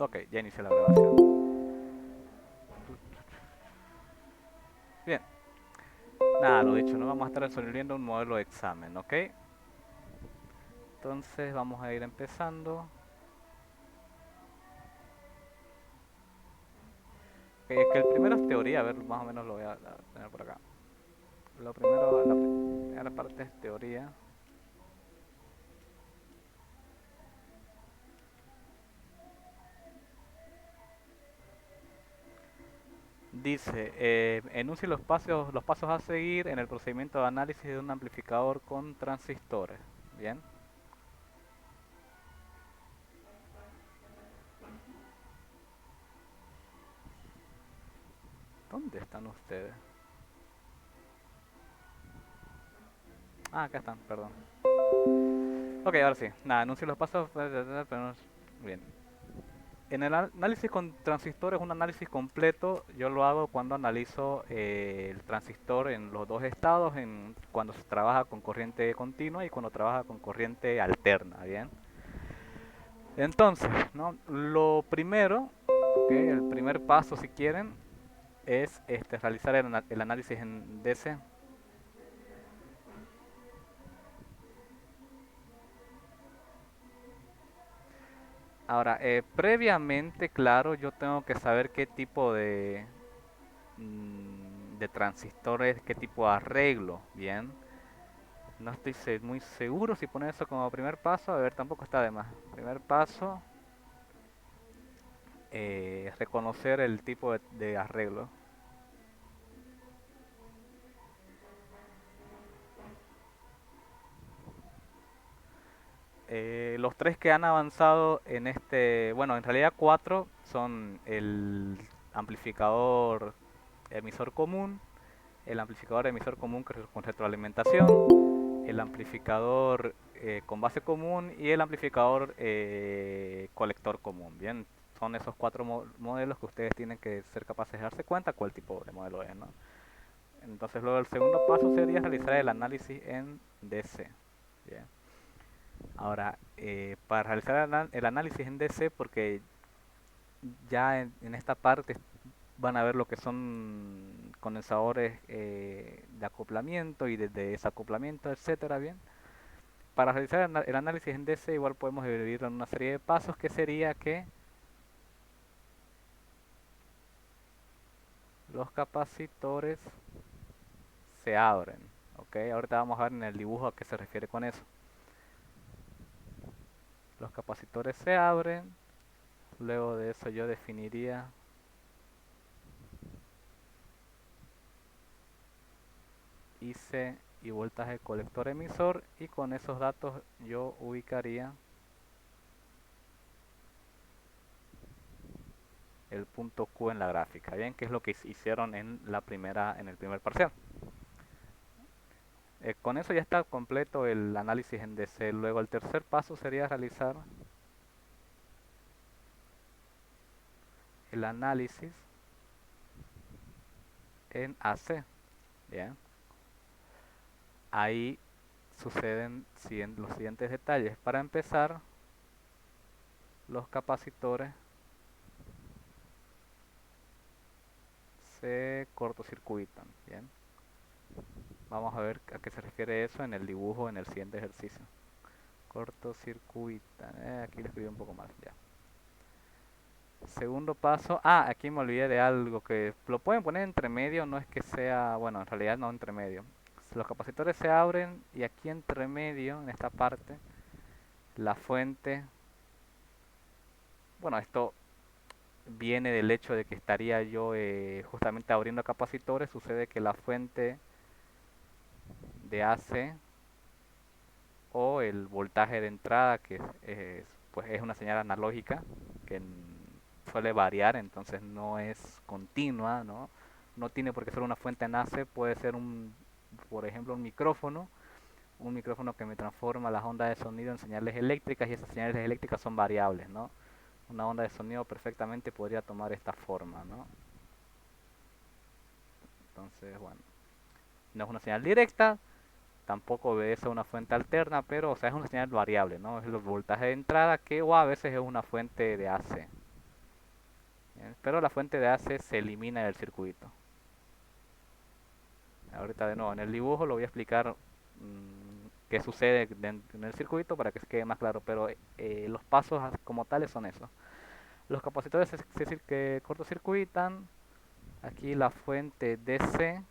Ok, ya inicié la grabación. Bien, nada, lo dicho, no vamos a estar resolviendo un modelo de examen, ¿ok? Entonces vamos a ir empezando. Ok, es que el primero es teoría, a ver, más o menos lo voy a tener por acá. Lo primero, la primera parte es teoría. Dice, enuncie los pasos a seguir en el procedimiento de análisis de un amplificador con transistores. Bien, ¿dónde están ustedes? Ah, acá están, perdón. Ok, ahora sí. Nada, enuncie los pasos. Bien. En el análisis con transistores, un análisis completo, yo lo hago cuando analizo el transistor en los dos estados, cuando se trabaja con corriente continua y cuando trabaja con corriente alterna, ¿bien? Entonces, ¿no? Lo primero, ¿ok? El primer paso, si quieren, es realizar el análisis en DC. Ahora, previamente, claro, yo tengo que saber qué tipo de transistores, qué tipo de arreglo, ¿bien? No estoy muy seguro si poner eso como primer paso. A ver, tampoco está de más. Primer paso, reconocer el tipo de arreglo. Los tres que han avanzado en bueno, en realidad cuatro son el amplificador emisor común, el amplificador emisor común con retroalimentación, el amplificador con base común y el amplificador colector común. Bien, son esos cuatro modelos que ustedes tienen que ser capaces de darse cuenta cuál tipo de modelo es, ¿no? Entonces luego el segundo paso sería realizar el análisis en DC. Bien. Ahora, para realizar el análisis en DC, porque ya en esta parte van a ver lo que son condensadores de acoplamiento y de desacoplamiento, etcétera, bien. Para realizar el análisis en DC igual podemos dividirlo en una serie de pasos que sería que los capacitores se abren, ¿ok? Ahorita vamos a ver en el dibujo a qué se refiere con eso. Los capacitores se abren, luego de eso yo definiría IC y voltaje colector emisor y con esos datos yo ubicaría el punto Q en la gráfica, bien, que es lo que hicieron en el primer parcial. Con eso ya está completo el análisis en DC. Luego el tercer paso sería realizar el análisis en AC. Bien. Ahí suceden los siguientes detalles. Para empezar, los capacitores se cortocircuitan. Bien. Vamos a ver a qué se refiere eso en el dibujo en el siguiente ejercicio. Cortocircuitan. Aquí lo escribí un poco mal. Ya. Segundo paso. Ah, aquí me olvidé de algo que lo pueden poner entre medio. No es que sea, bueno, en realidad no entre medio. Los capacitores se abren y aquí entre medio, en esta parte, la fuente. Bueno, esto viene del hecho de que estaría yo justamente abriendo capacitores. Sucede que la fuente de AC o el voltaje de entrada, que pues es una señal analógica que suele variar, entonces no es continua, ¿no? No tiene por qué ser una fuente en AC, puede ser por ejemplo, un micrófono que me transforma las ondas de sonido en señales eléctricas y esas señales eléctricas son variables, ¿no? Una onda de sonido perfectamente podría tomar esta forma, ¿no? Entonces, bueno, no es una señal directa, tampoco obedece a una fuente alterna, pero o sea, es una señal variable, ¿no? Es el voltaje de entrada que o a veces es una fuente de AC. Bien, pero la fuente de AC se elimina del circuito. Ahorita de nuevo en el dibujo lo voy a explicar qué sucede en el circuito para que se quede más claro, pero los pasos como tales son esos. Los capacitores que cortocircuitan, aquí la fuente DC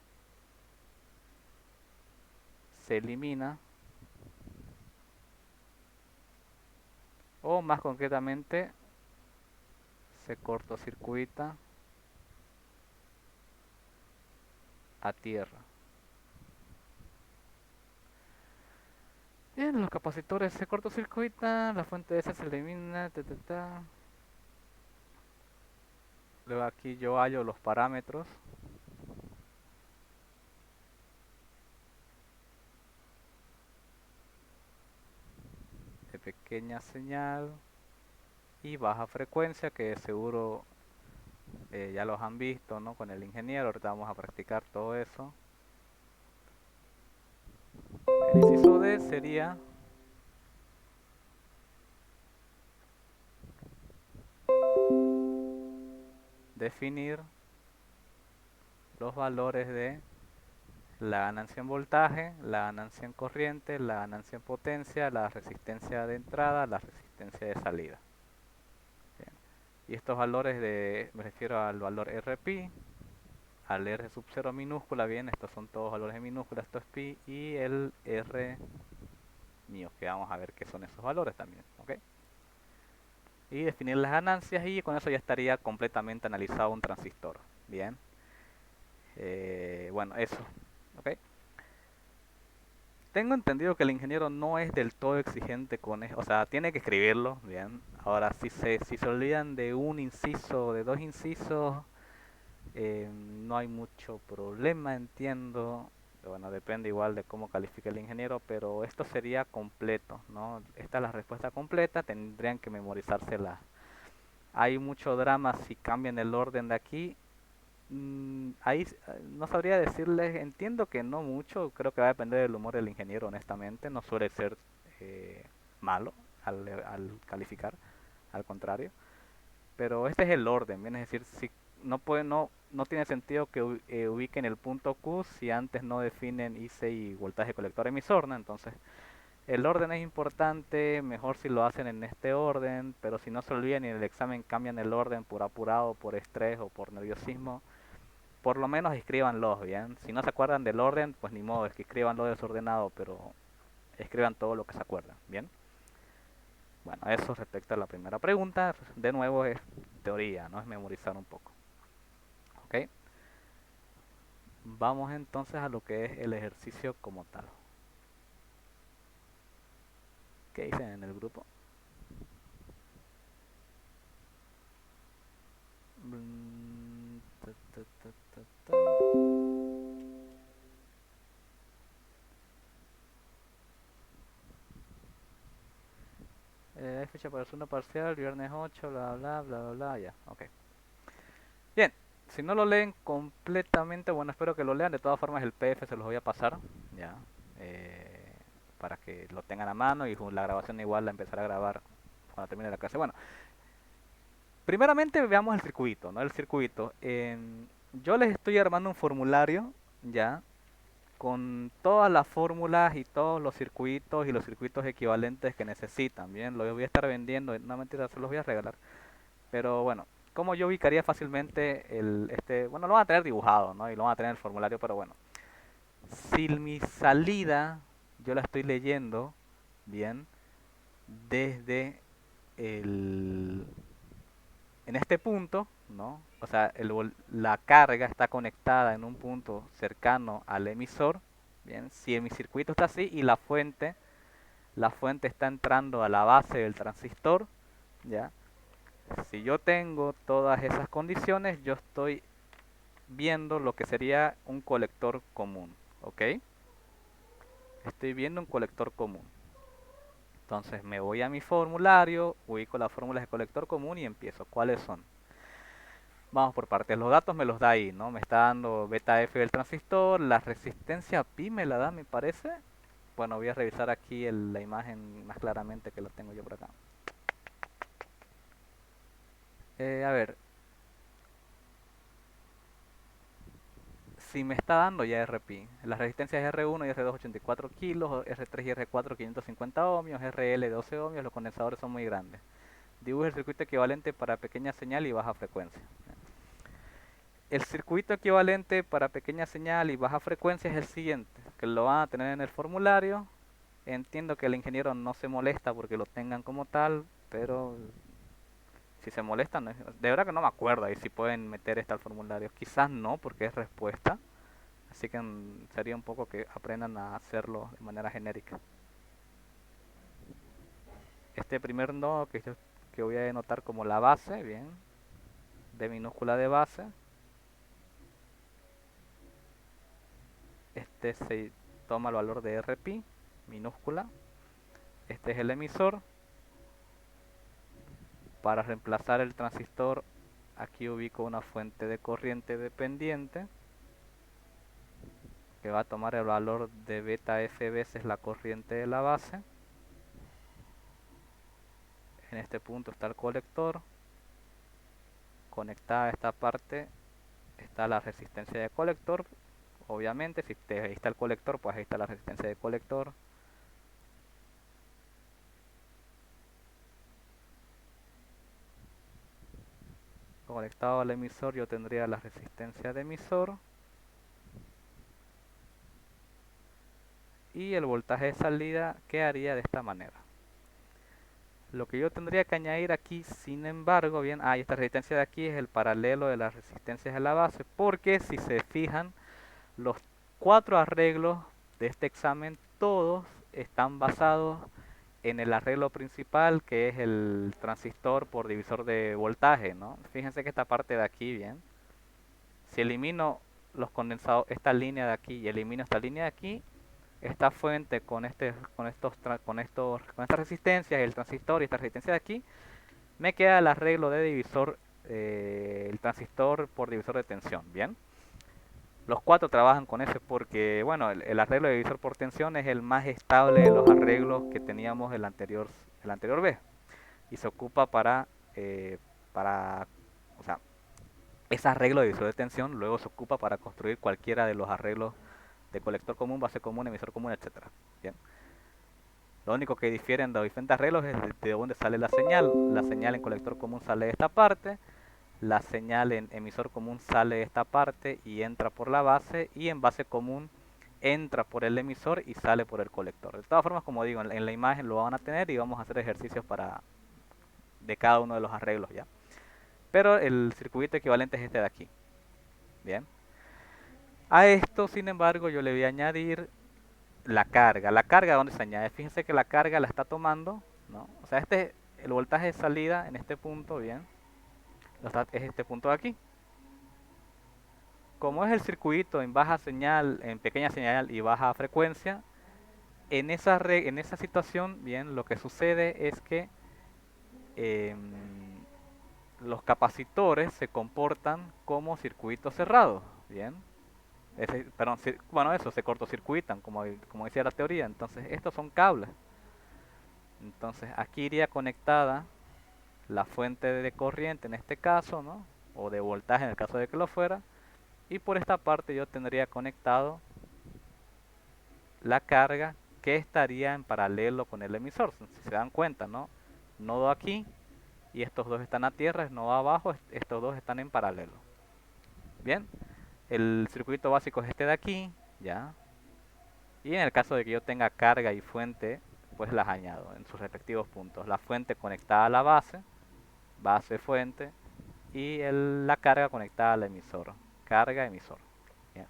se elimina, o más concretamente se cortocircuita a tierra. Bien, los capacitores se cortocircuitan, la fuente DC se elimina, Luego aquí yo hallo los parámetros de pequeña señal y baja frecuencia, que seguro ya los han visto, ¿no? Con el ingeniero. Ahorita vamos a practicar todo eso. El inciso D sería definir los valores de la ganancia en voltaje, la ganancia en corriente, la ganancia en potencia, la resistencia de entrada, la resistencia de salida. Bien. Y estos valores me refiero al valor RP, al R sub 0 minúscula, bien, estos son todos valores en minúscula, esto es pi, y el R mío, que vamos a ver qué son esos valores también, ¿ok? Y definir las ganancias, y con eso ya estaría completamente analizado un transistor, bien. Bueno, eso, ¿ok? Tengo entendido que el ingeniero no es del todo exigente con eso, o sea, tiene que escribirlo, bien. Ahora, si se olvidan de un inciso, de dos incisos, no hay mucho problema, entiendo. Bueno, depende igual de cómo califique el ingeniero, pero esto sería completo, ¿no? Esta es la respuesta completa, tendrían que memorizársela. Hay mucho drama si cambian el orden de aquí. Ahí no sabría decirles, entiendo que no mucho, creo que va a depender del humor del ingeniero, honestamente, no suele ser eh, malo al calificar, al contrario, pero este es el orden, bien, es decir, si no tiene sentido que ubiquen el punto Q si antes no definen IC y voltaje colector emisor, ¿no? Entonces el orden es importante, mejor si lo hacen en este orden, pero si no se olvidan y en el examen cambian el orden por apurado, por estrés o por nerviosismo, por lo menos escríbanlos, ¿bien? Si no se acuerdan del orden, pues ni modo, es que escríbanlo desordenado, pero escriban todo lo que se acuerdan, ¿bien? Bueno, eso respecto a la primera pregunta, de nuevo es teoría, no es memorizar un poco, ¿ok? Vamos entonces a lo que es el ejercicio como tal. ¿Qué dicen en el grupo? Ta, ta, ta, ta, ta. Hay fecha para el segundo parcial, viernes 8, bla bla bla bla bla, ya, ok. Bien, si no lo leen completamente, bueno, espero que lo lean. De todas formas, el PDF se los voy a pasar, ya, eh, para que lo tengan a mano y la grabación igual la empezaré a grabar cuando termine la clase. Bueno, primeramente veamos el circuito, ¿no? El circuito. Yo les estoy armando un formulario, ya, con todas las fórmulas y todos los circuitos y los circuitos equivalentes que necesitan, bien. Lo voy a estar vendiendo, no mentira, se los voy a regalar. Pero bueno, como yo ubicaría fácilmente bueno, lo van a tener dibujado, ¿no? Y lo van a tener en el formulario, pero bueno. Si mi salida, yo la estoy leyendo, bien, desde el, en este punto, ¿no? O sea, la carga está conectada en un punto cercano al emisor, bien. Si mi circuito está así y la fuente está entrando a la base del transistor, ¿ya? Si yo tengo todas esas condiciones, yo estoy viendo lo que sería un colector común, ¿ok? Estoy viendo un colector común. Entonces me voy a mi formulario, ubico las fórmulas de colector común y empiezo. ¿Cuáles son? Vamos por partes. Los datos me los da ahí, ¿no? Me está dando beta F del transistor, la resistencia pi me la da, me parece. Bueno, voy a revisar aquí la imagen más claramente, que lo tengo yo por acá. A ver, si me está dando ya RPI. Las resistencias R1 y R2 84 kilos, R3 y R4 550 ohmios, RL 12 ohmios, los condensadores son muy grandes. Dibuje el circuito equivalente para pequeña señal y baja frecuencia. El circuito equivalente para pequeña señal y baja frecuencia es el siguiente, que lo van a tener en el formulario. Entiendo que el ingeniero no se molesta porque lo tengan como tal, pero si se molestan, de verdad que no me acuerdo ahí si pueden meter esto al formulario. Quizás no, porque es respuesta. Así que sería un poco que aprendan a hacerlo de manera genérica. Este primer nodo que voy a denotar como la base, bien, D minúscula de base. Este se toma el valor de RPi, minúscula. Este es el emisor. Para reemplazar el transistor, aquí ubico una fuente de corriente dependiente que va a tomar el valor de beta F veces la corriente de la base. En este punto está el colector. Conectada a esta parte está la resistencia de colector. Obviamente, si ahí está el colector, pues ahí está la resistencia de colector. Conectado al emisor, yo tendría la resistencia de emisor. Y el voltaje de salida quedaría de esta manera. Lo que yo tendría que añadir aquí, sin embargo, bien, esta resistencia de aquí es el paralelo de las resistencias de la base, porque si se fijan, los 4 arreglos de este examen, todos están basados en el arreglo principal, que es el transistor por divisor de voltaje, ¿no? Fíjense que esta parte de aquí, bien, si elimino los condensados, esta línea de aquí y elimino esta línea de aquí, esta fuente con estas resistencias, el transistor y esta resistencia de aquí, me queda el arreglo de divisor, el transistor por divisor de tensión, bien. Los 4 trabajan con ese porque, bueno, el arreglo de divisor por tensión es el más estable de los arreglos que teníamos el anterior vez. Y se ocupa para, o sea, ese arreglo de divisor de tensión luego se ocupa para construir cualquiera de los arreglos de colector común, base común, emisor común, etcétera. Bien. Lo único que difieren de los diferentes arreglos es de dónde sale la señal. La señal en colector común sale de esta parte, la señal en emisor común sale de esta parte y entra por la base, y en base común entra por el emisor y sale por el colector. De todas formas, como digo, en la imagen lo van a tener y vamos a hacer ejercicios de cada uno de los arreglos, ¿ya? Pero el circuito equivalente es este de aquí. Bien. A esto, sin embargo, yo le voy a añadir la carga. La carga, ¿dónde se añade? Fíjense que la carga la está tomando, ¿no? O sea, el voltaje de salida en este punto, bien, es este punto de aquí. Como es el circuito en baja señal, en pequeña señal y baja frecuencia, en esa situación, bien, lo que sucede es que em, los capacitores se comportan como circuitos cerrados, bien. Perdón, bueno, eso, se cortocircuitan, como decía la teoría. Entonces, estos son cables. Entonces, aquí iría conectada la fuente de corriente en este caso, ¿no? O de voltaje en el caso de que lo fuera. Y por esta parte yo tendría conectado la carga que estaría en paralelo con el emisor. Si se dan cuenta, ¿no? Nodo aquí y estos dos están a tierra, nodo abajo, estos dos están en paralelo. Bien, el circuito básico es este de aquí, ya. Y en el caso de que yo tenga carga y fuente, pues las añado en sus respectivos puntos. La fuente conectada a la base, base fuente, y la carga conectada al emisor, carga emisor. Bien.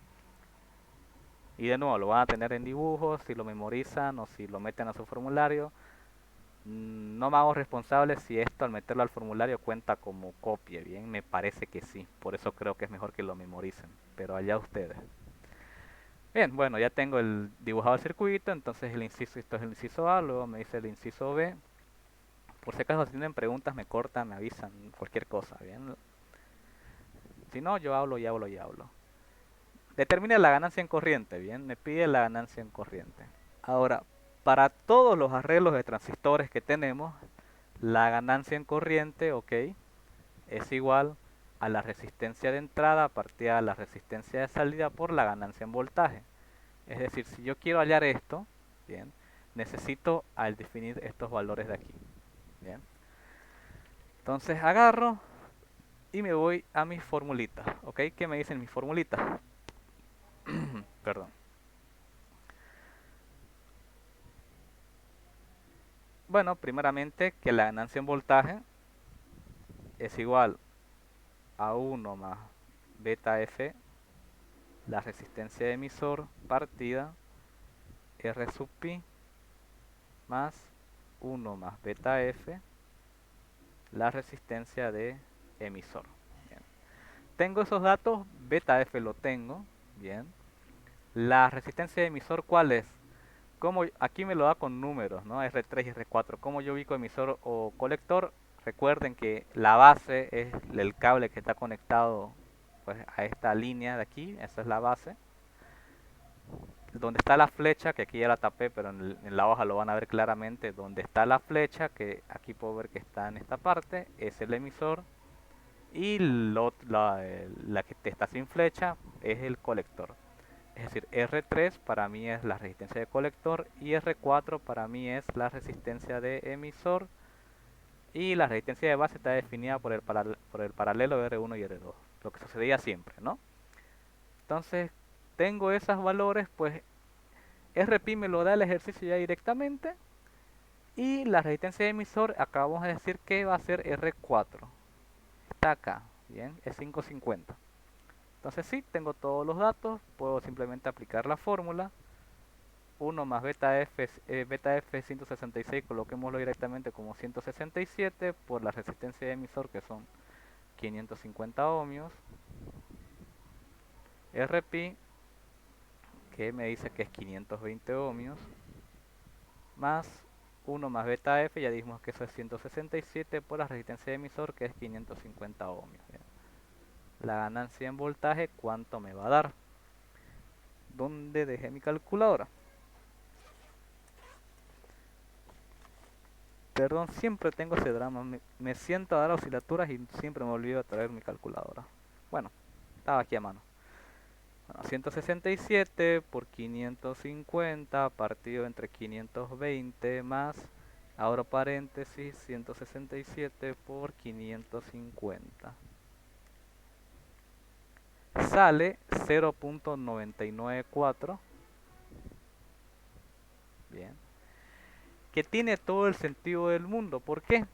Y de nuevo lo van a tener en dibujos, si lo memorizan o si lo meten a su formulario. No me hago responsable si esto al meterlo al formulario cuenta como copia. Bien, me parece que sí, por eso creo que es mejor que lo memoricen, pero allá ustedes. Bien, bueno, ya tengo el dibujado el circuito, entonces esto es el inciso A, luego me dice el inciso B. Por si acaso si tienen preguntas me cortan, me avisan, cualquier cosa, bien. Si no, yo hablo y hablo y hablo. Determine la ganancia en corriente, bien, me pide la ganancia en corriente. Ahora, para todos los arreglos de transistores que tenemos, la ganancia en corriente, ok, es igual a la resistencia de entrada partida de la resistencia de salida por la ganancia en voltaje. Es decir, si yo quiero hallar esto, bien, necesito al definir estos valores de aquí. Bien. Entonces agarro y me voy a mi formulita. ¿Ok? ¿Qué me dicen mis formulitas? Perdón. Bueno, primeramente que la ganancia en voltaje es igual a 1 más beta F, la resistencia de emisor partida R sub pi más 1 más beta F, la resistencia de emisor. Bien. Tengo esos datos, beta F lo tengo, bien. La resistencia de emisor, ¿cuál es? Como aquí me lo da con números, ¿no? R3 y R4. ¿Cómo yo ubico emisor o colector? Recuerden que la base es el cable que está conectado pues, a esta línea de aquí, esa es la base. Donde está la flecha, que aquí ya la tapé, pero en la hoja lo van a ver claramente, donde está la flecha, que aquí puedo ver que está en esta parte, es el emisor. Y la que está sin flecha es el colector. Es decir, R3 para mí es la resistencia de colector y R4 para mí es la resistencia de emisor. Y la resistencia de base está definida por el paralelo de R1 y R2, lo que sucedía siempre, ¿no? Entonces, tengo esos valores, pues RP me lo da el ejercicio ya directamente. Y la resistencia de emisor, acabamos de decir que va a ser R4. Está acá, bien, es 550. Entonces sí, tengo todos los datos, puedo simplemente aplicar la fórmula. 1 más beta F 166, coloquémoslo directamente como 167 por la resistencia de emisor que son 550 ohmios. RP, que me dice que es 520 ohmios, más 1 más beta F, ya dijimos que eso es 167 por la resistencia de emisor que es 550 ohmios. Bien. La ganancia en voltaje, ¿cuánto me va a dar? ¿Dónde dejé mi calculadora? Perdón, siempre tengo ese drama. Me siento a dar oscilaturas y siempre me olvido de traer mi calculadora. Bueno, estaba aquí a mano. Bueno, 167 por 550 partido entre 520 más, abro paréntesis, 167 por 550. Sale 0.994. Bien. Que tiene todo el sentido del mundo. ¿Por qué?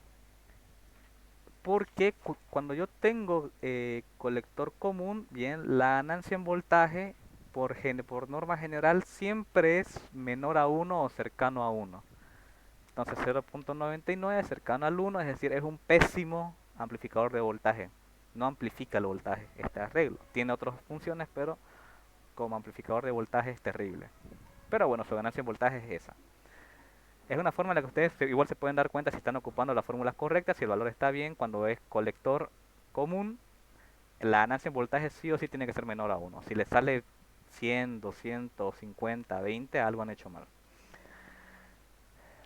Porque cuando yo tengo colector común, bien, la ganancia en voltaje por norma general siempre es menor a 1 o cercano a 1. Entonces 0.99 cercano al 1, es decir, es un pésimo amplificador de voltaje. No amplifica el voltaje, este arreglo. Tiene otras funciones, pero como amplificador de voltaje es terrible. Pero bueno, su ganancia en voltaje es esa. Es una forma en la que ustedes igual se pueden dar cuenta si están ocupando las fórmulas correctas, si el valor está bien, cuando es colector común, la ganancia en voltaje sí o sí tiene que ser menor a 1. Si le sale 100, 200, 50, 20, algo han hecho mal.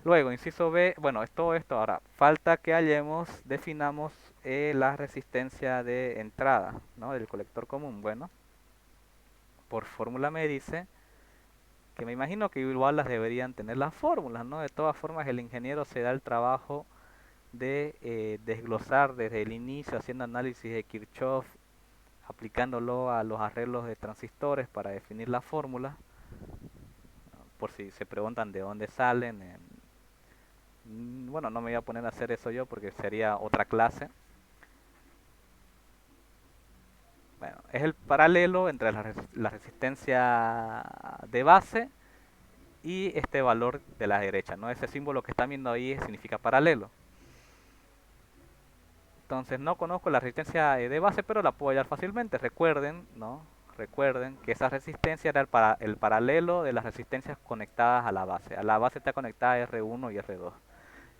Luego, inciso B, bueno, es todo esto. Ahora, falta que definamos la resistencia de entrada, ¿no? Del colector común. Bueno, por fórmula me dice que me imagino que igual las deberían tener las fórmulas, ¿no? De todas formas, el ingeniero se da el trabajo de desglosar desde el inicio, haciendo análisis de Kirchhoff, aplicándolo a los arreglos de transistores para definir la fórmula, por si se preguntan de dónde salen. Bueno, no me voy a poner a hacer eso yo porque sería otra clase. Bueno, es el paralelo entre la resistencia de base y este valor de la derecha, ¿no? Ese símbolo que están viendo ahí significa paralelo. Entonces no conozco la resistencia de base, pero la puedo hallar fácilmente. Recuerden, ¿no? Recuerden que esa resistencia era el paralelo de las resistencias conectadas a la base. A la base está conectada R1 y R2.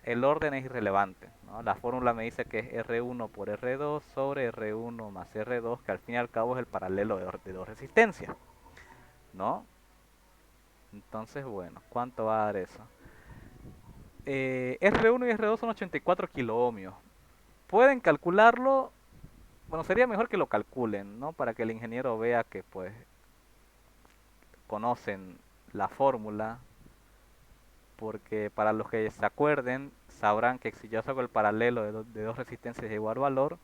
El orden es irrelevante, ¿no? La fórmula me dice que es R1 por R2 sobre R1 más R2, que al fin y al cabo es el paralelo de dos resistencias, ¿no? Entonces, bueno, ¿cuánto va a dar eso? R1 y R2 son 84 kiloohmios. Pueden calcularlo bueno, sería mejor que lo calculen, ¿no? Para que el ingeniero vea que pues conocen la fórmula, porque para los que se acuerden, sabrán que si yo saco el paralelo de dos resistencias de igual valor,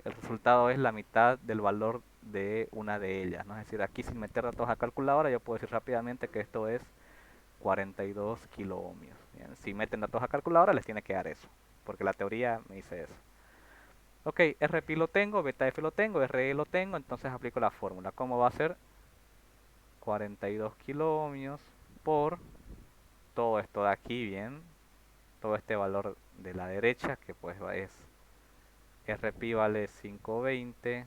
el resultado es la mitad del valor de una de ellas, ¿no? Es decir, aquí sin meter datos a calculadora, yo puedo decir rápidamente que esto es 42 kilo ohmios. Bien, si meten datos a calculadora, les tiene que dar eso, porque la teoría me dice eso. Ok, RP lo tengo, beta F lo tengo, RE lo tengo, entonces aplico la fórmula. ¿Cómo va a ser? 42 kilo ohmios por todo esto de aquí, bien, todo este valor de la derecha, que pues es RP vale 520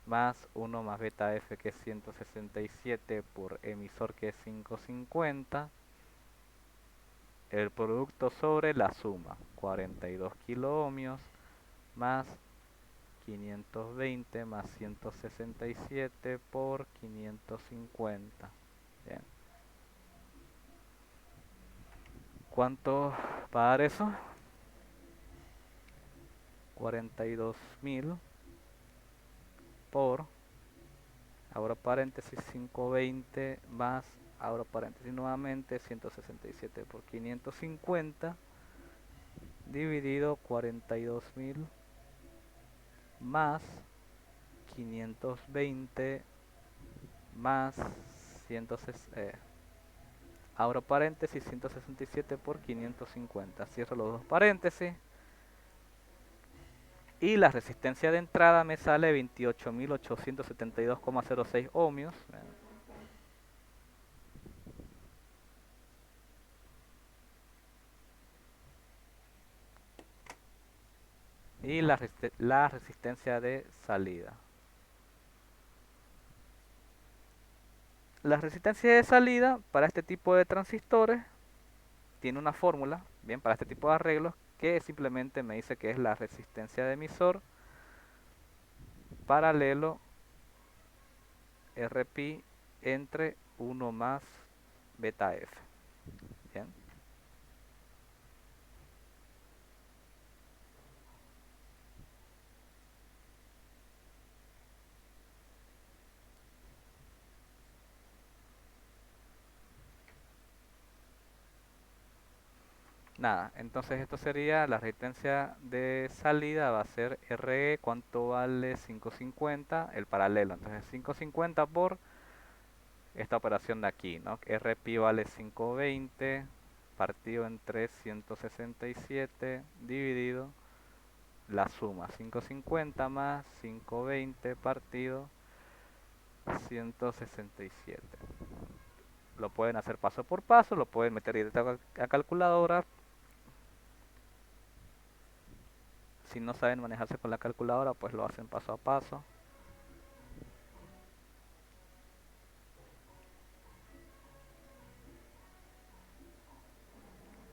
más 1 más beta F que es 167 por emisor que es 550, el producto sobre la suma, 42 kilo ohmios más 520 más 167 por 550. Bien. ¿Cuánto va a dar eso? 42.000 por, abro paréntesis, 520 más, abro paréntesis nuevamente, 167 por 550 dividido 42.000 más 520 más 160, abro paréntesis, 167 por 550, cierro los dos paréntesis y la resistencia de entrada me sale 28.872,06 ohmios. Y la resistencia de salida. La resistencia de salida para este tipo de transistores tiene una fórmula, bien, para este tipo de arreglos, que simplemente me dice que es la resistencia de emisor paralelo RP entre 1 más beta F. Bien. Nada, entonces esto sería la resistencia de salida, va a ser RE, ¿cuánto vale 550? El paralelo, entonces 550 por esta operación de aquí, ¿no? RP vale 520 partido entre 167 dividido la suma, 550 más 520 partido 167. Lo pueden hacer paso por paso, lo pueden meter directo a calculadora. Si no saben manejarse con la calculadora, pues lo hacen paso a paso.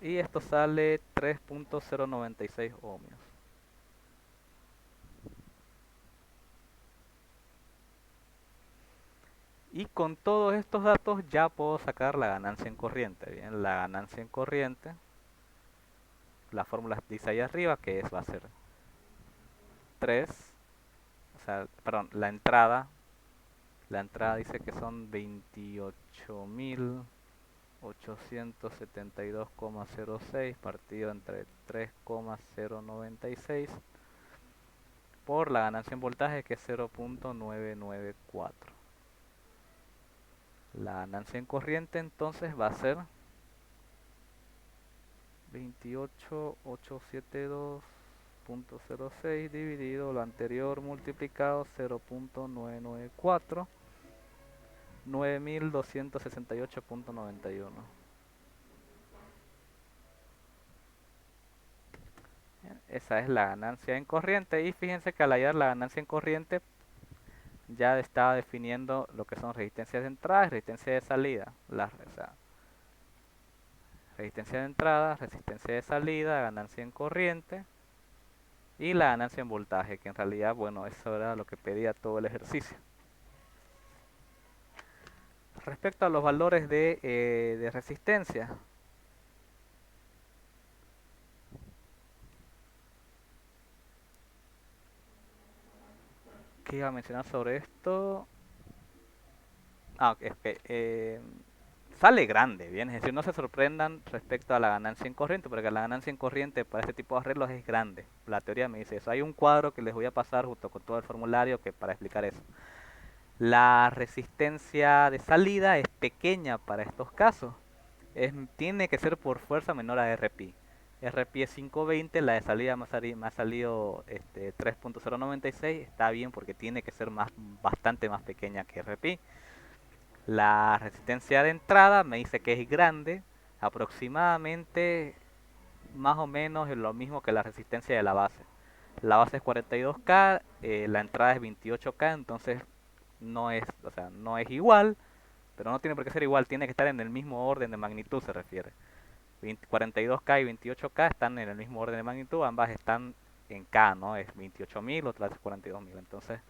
Y esto sale 3.096 ohmios. Y con todos estos datos ya puedo sacar la ganancia en corriente. Bien, la ganancia en corriente, la fórmula dice ahí arriba que va a ser 3, o sea, perdón, la entrada dice que son 28.872,06 partido entre 3,096 por la ganancia en voltaje que es 0.994. La ganancia en corriente entonces va a ser 28.872.06 dividido lo anterior multiplicado 0.994, 9.268.91. Esa es la ganancia en corriente y fíjense que al hallar la ganancia en corriente ya estaba definiendo lo que son resistencias de entrada y resistencia de salida. O sea, resistencia de entrada, resistencia de salida, ganancia en corriente y la ganancia en voltaje, que en realidad, bueno, eso era lo que pedía todo el ejercicio. Respecto a los valores de resistencia, ¿Qué iba a mencionar sobre esto? Ah, ok, ok, sale grande, bien, es decir, no se sorprendan respecto a la ganancia en corriente, porque la ganancia en corriente para este tipo de arreglos es grande. La teoría me dice eso. Hay un cuadro que les voy a pasar junto con todo el formulario que para explicar eso. La resistencia de salida es pequeña para estos casos. Tiene que ser por fuerza menor a RPI. RPI es 520, la de salida me ha salido 3.096. Está bien porque tiene que ser bastante más pequeña que RPI. La resistencia de entrada me dice que es grande, aproximadamente más o menos es lo mismo que la resistencia de la base. La base es 42K, la entrada es 28K, entonces no es, o sea, no es igual, pero no tiene por qué ser igual, tiene que estar en el mismo orden de magnitud, se refiere. 42K y 28K están en el mismo orden de magnitud, ambas están en K, ¿no? Es 28.000, otra es 42.000. Entonces,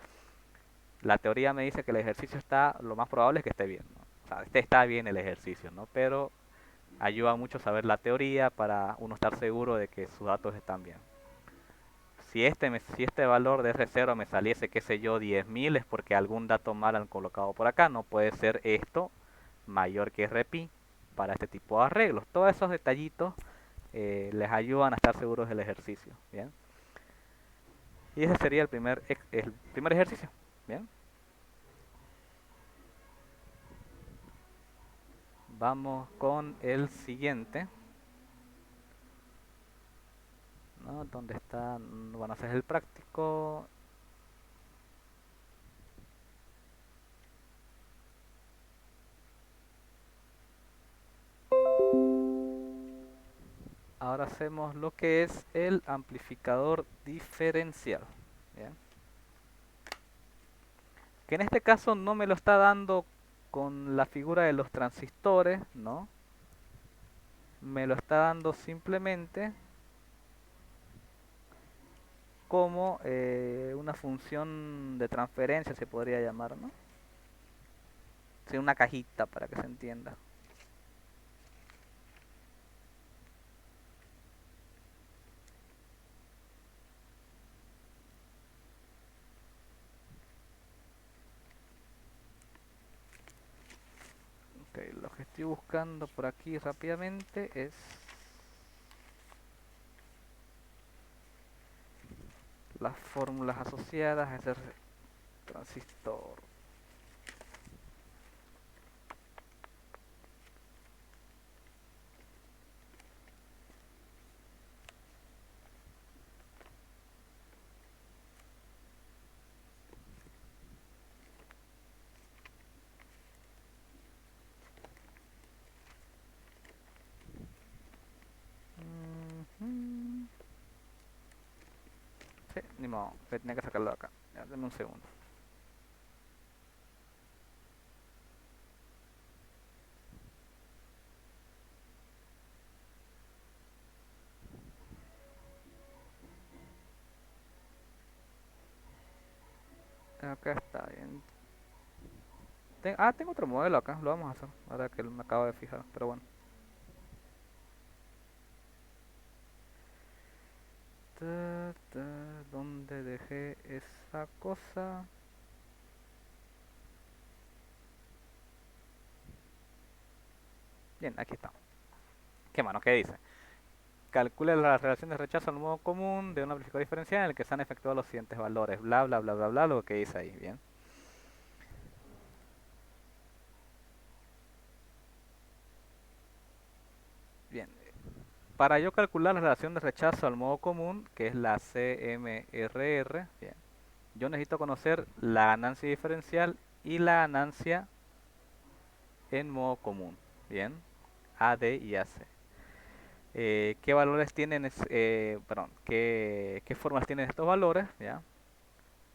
la teoría me dice que el ejercicio está, lo más probable es que esté bien, ¿no? O sea, está bien el ejercicio, ¿no? Pero ayuda mucho saber la teoría para uno estar seguro de que sus datos están bien. Si este valor de R0 me saliese, qué sé yo, 10.000, es porque algún dato mal han colocado por acá. No puede ser esto mayor que RPI para este tipo de arreglos. Todos esos detallitos les ayudan a estar seguros del ejercicio. Bien. Y ese sería el primer ejercicio. Bien. Vamos con el siguiente. ¿No? ¿Dónde está? Bueno, ese es el práctico. Ahora hacemos lo que es el amplificador diferencial. Bien. Que en este caso no me lo está dando con la figura de los transistores, ¿no? Me lo está dando simplemente como una función de transferencia, se podría llamar, ¿no? Sí, una cajita para que se entienda. Ok, lo que estoy buscando por aquí rápidamente es las fórmulas asociadas a ese transistor. Ujú. Sí, ni modo, que tenía que sacarlo de acá. Ya, dame un segundo. Acá está bien. Tengo otro modelo acá, lo vamos a hacer. Ahora que me acabo de fijar, pero bueno. ¿Dónde dejé esa cosa? Bien, aquí está. ¿Qué mano? ¿Qué dice? Calcule la relación de rechazo al modo común de un amplificador diferencial en el que se han efectuado los siguientes valores. Bla, bla, bla, bla, bla, lo que dice ahí. Bien. Bien. Para yo calcular la relación de rechazo al modo común, que es la CMRR, bien, yo necesito conocer la ganancia diferencial y la ganancia en modo común. Bien. AD y AC. ¿Qué valores tienen, perdón, qué formas tienen estos valores? ¿Ya?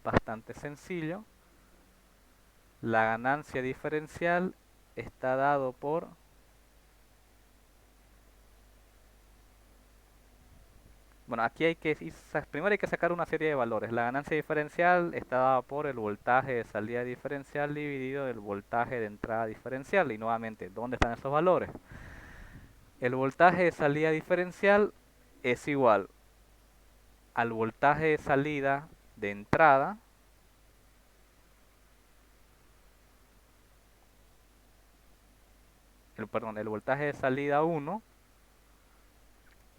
Bastante sencillo. La ganancia diferencial está dado por, bueno, aquí hay que primero hay que sacar una serie de valores. La ganancia diferencial está dada por el voltaje de salida diferencial dividido el voltaje de entrada diferencial. Y nuevamente, ¿dónde están esos valores? El voltaje de salida diferencial es igual al voltaje de salida de entrada perdón, el voltaje de salida 1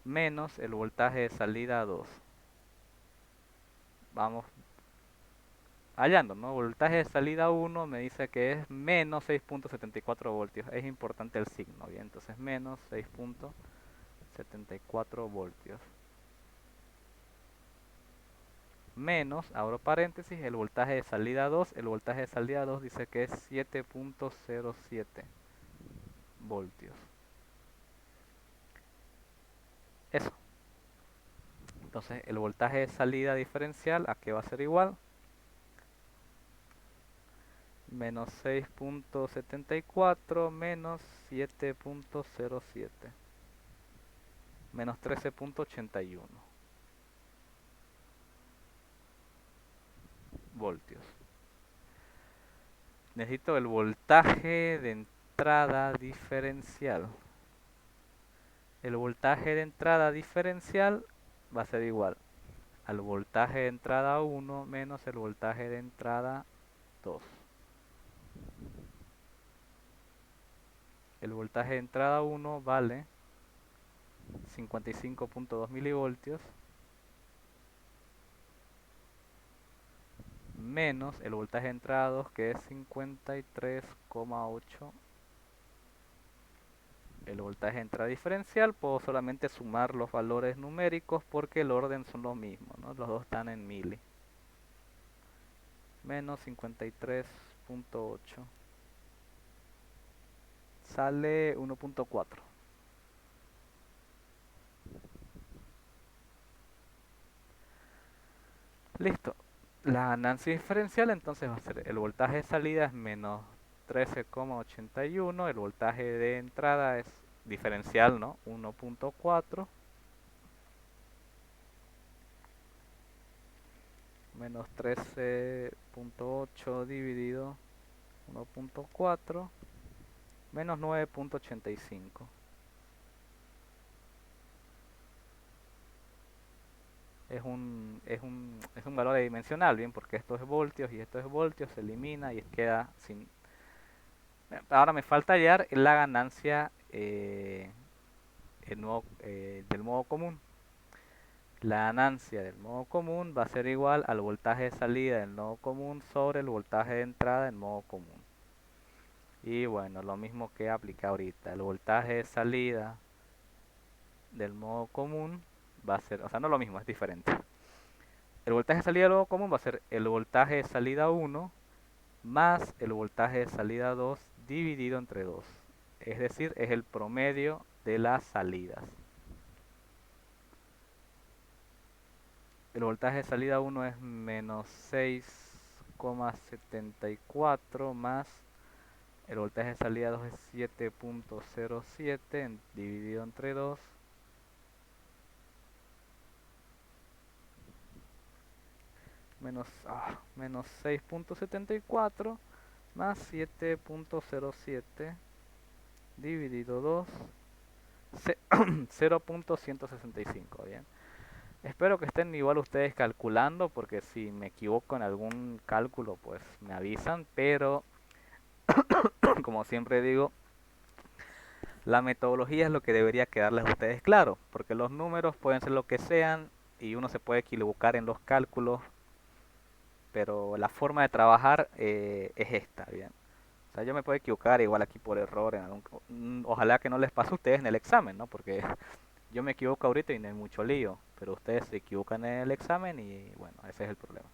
menos el voltaje de salida 2. Vamos hallando, ¿no? Voltaje de salida 1 me dice que es menos 6.74 voltios. Es importante el signo, ¿bien? Entonces menos 6.74 voltios. Menos, abro paréntesis, el voltaje de salida 2. El voltaje de salida 2 dice que es 7.07 voltios. Eso. Entonces el voltaje de salida diferencial, ¿a qué va a ser igual? Menos 6.74 menos 7.07 menos 13.81 voltios. Necesito el voltaje de entrada diferencial. El voltaje de entrada diferencial va a ser igual al voltaje de entrada 1 menos el voltaje de entrada 2. El voltaje de entrada 1 vale 55.2 milivoltios menos el voltaje de entrada 2 que es 53,8. El voltaje de entrada diferencial puedo solamente sumar los valores numéricos porque el orden son los mismos, ¿no? Los dos están en mili. Menos 53.8 sale 1.4. Listo. La ganancia diferencial entonces va a ser el voltaje de salida es menos 13,81, el voltaje de entrada es diferencial, ¿no? 1.4 menos 13.8 dividido 1.4 menos 9.85. Es un valor adimensional, bien, porque esto es voltios y esto es voltios, se elimina y queda sin. Ahora me falta hallar la ganancia del modo común. La ganancia del modo común va a ser igual al voltaje de salida del nodo común sobre el voltaje de entrada del modo común. Y bueno, lo mismo que aplica ahorita. El voltaje de salida del modo común va a ser, o sea, no lo mismo, es diferente. El voltaje de salida del modo común va a ser el voltaje de salida 1 más el voltaje de salida 2 dividido entre 2. Es decir, es el promedio de las salidas. El voltaje de salida 1 es menos 6,74 más el voltaje de salida 2 es 7.07 dividido entre 2. Menos 6.74 más 7.07 dividido 2. 0.165, bien. Espero que estén igual ustedes calculando, porque si me equivoco en algún cálculo, pues me avisan, pero como siempre digo, la metodología es lo que debería quedarles a ustedes claro, porque los números pueden ser lo que sean y uno se puede equivocar en los cálculos, pero la forma de trabajar es esta, bien. O sea, yo me puedo equivocar igual aquí por error, ojalá que no les pase a ustedes en el examen, ¿no? Porque yo me equivoco ahorita y no hay mucho lío, pero ustedes se equivocan en el examen y bueno, ese es el problema.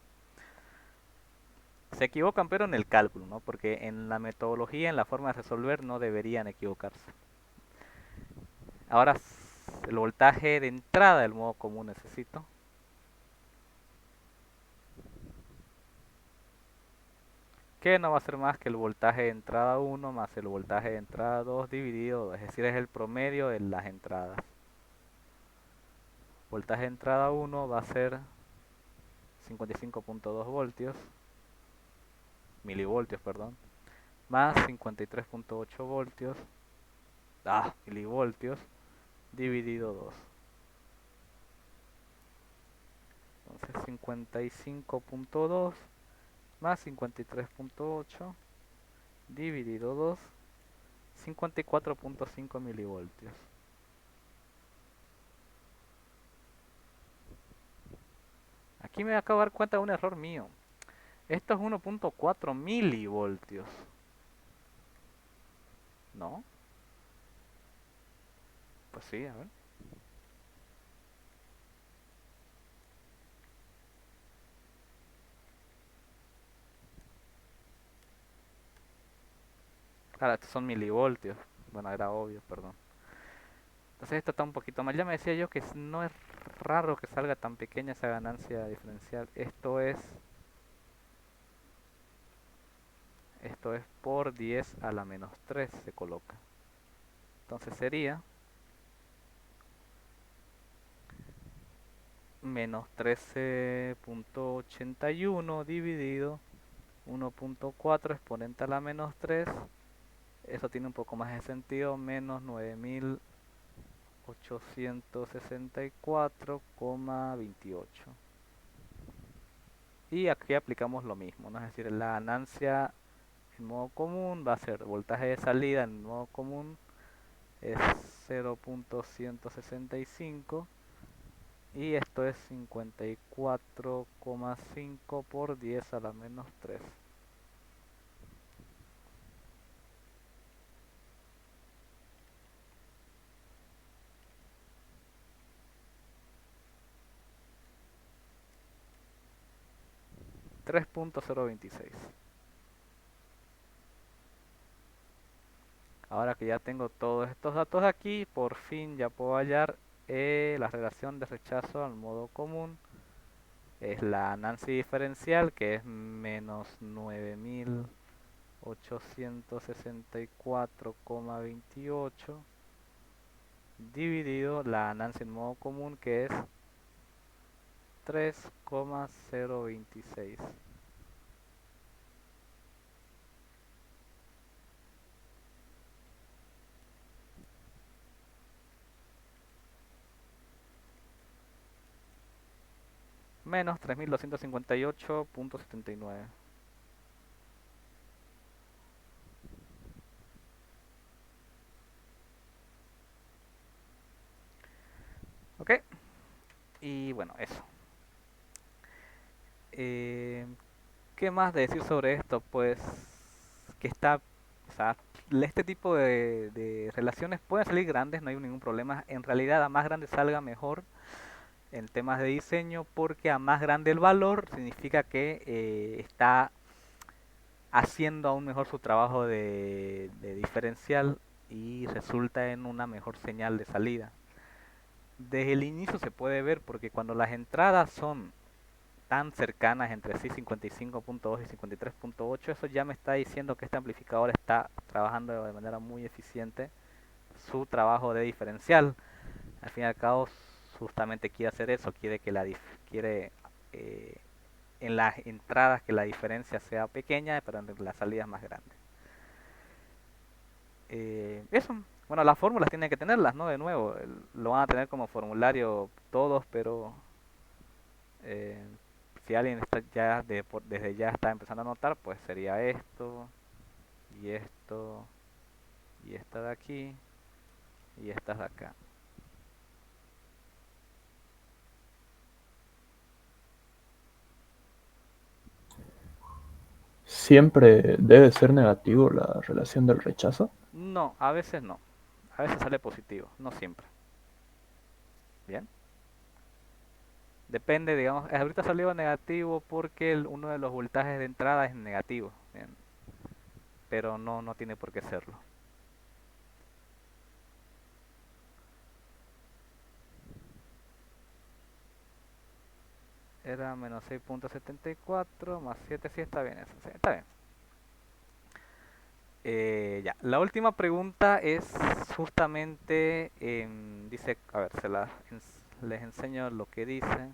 Se equivocan pero en el cálculo, ¿no? Porque en la metodología, en la forma de resolver, no deberían equivocarse. Ahora, el voltaje de entrada del modo común necesito. Que no va a ser más que el voltaje de entrada 1 más el voltaje de entrada 2 dividido, es decir, es el promedio de las entradas. Voltaje de entrada 1 va a ser 55.2 voltios, milivoltios, perdón, más 53.8 voltios, milivoltios, dividido 2. Entonces 55.2 más 53.8 dividido 2 54.5 milivoltios. Aquí me acabo de dar cuenta de un error mío. Esto es 1.4 milivoltios. ¿No? Pues sí, a ver. Claro, estos son milivoltios. Bueno, era obvio, perdón. Entonces esto está un poquito mal. Ya me decía yo que no es raro que salga tan pequeña esa ganancia diferencial. Esto es por 10 a la menos 3 se coloca. Entonces sería menos 13.81 dividido 1.4 exponente a la menos 3. Eso tiene un poco más de sentido. Menos 9864,28. Y aquí aplicamos lo mismo, ¿no? Es decir, la ganancia en modo común va a ser voltaje de salida en modo común es 0.165 y esto es 54,5 por 10 a la menos 3. $3.026. Ahora que ya tengo todos estos datos aquí, por fin ya puedo hallar la relación de rechazo al modo común. Es la Nancy diferencial, que es menos 9864,28 dividido la Nancy en modo común, que es 3,026. Menos 3258,79. Ok, y bueno, eso. Eh, ¿Qué más de decir sobre esto? Pues que está, o sea, este tipo de relaciones pueden salir grandes, no hay ningún problema. En realidad, a más grande salga mejor en temas de diseño, porque a más grande el valor significa que está haciendo aún mejor su trabajo de diferencial y resulta en una mejor señal de salida. Desde el inicio se puede ver porque cuando las entradas son tan cercanas entre sí, 55.2 y 53.8, eso ya me está diciendo que este amplificador está trabajando de manera muy eficiente su trabajo de diferencial. Al fin y al cabo, justamente quiere hacer eso, quiere eh, en las entradas que la diferencia sea pequeña, pero en las salidas más grandes. Eso, bueno, las fórmulas tienen que tenerlas, ¿no? De nuevo, lo van a tener como formulario todos, pero eh, si alguien está desde ya está empezando a notar, pues sería esto, y esto, y esta de aquí, y estas de acá. ¿Siempre debe ser negativo la relación del rechazo? No, a veces no. A veces sale positivo, no siempre. Bien. Depende, digamos, ahorita salió negativo porque uno de los voltajes de entrada es negativo. Bien. Pero no tiene por qué serlo. Era menos 6.74 más 7, sí está bien eso, sí, está bien. Ya, la última pregunta es justamente, dice, a ver, les enseño lo que dice.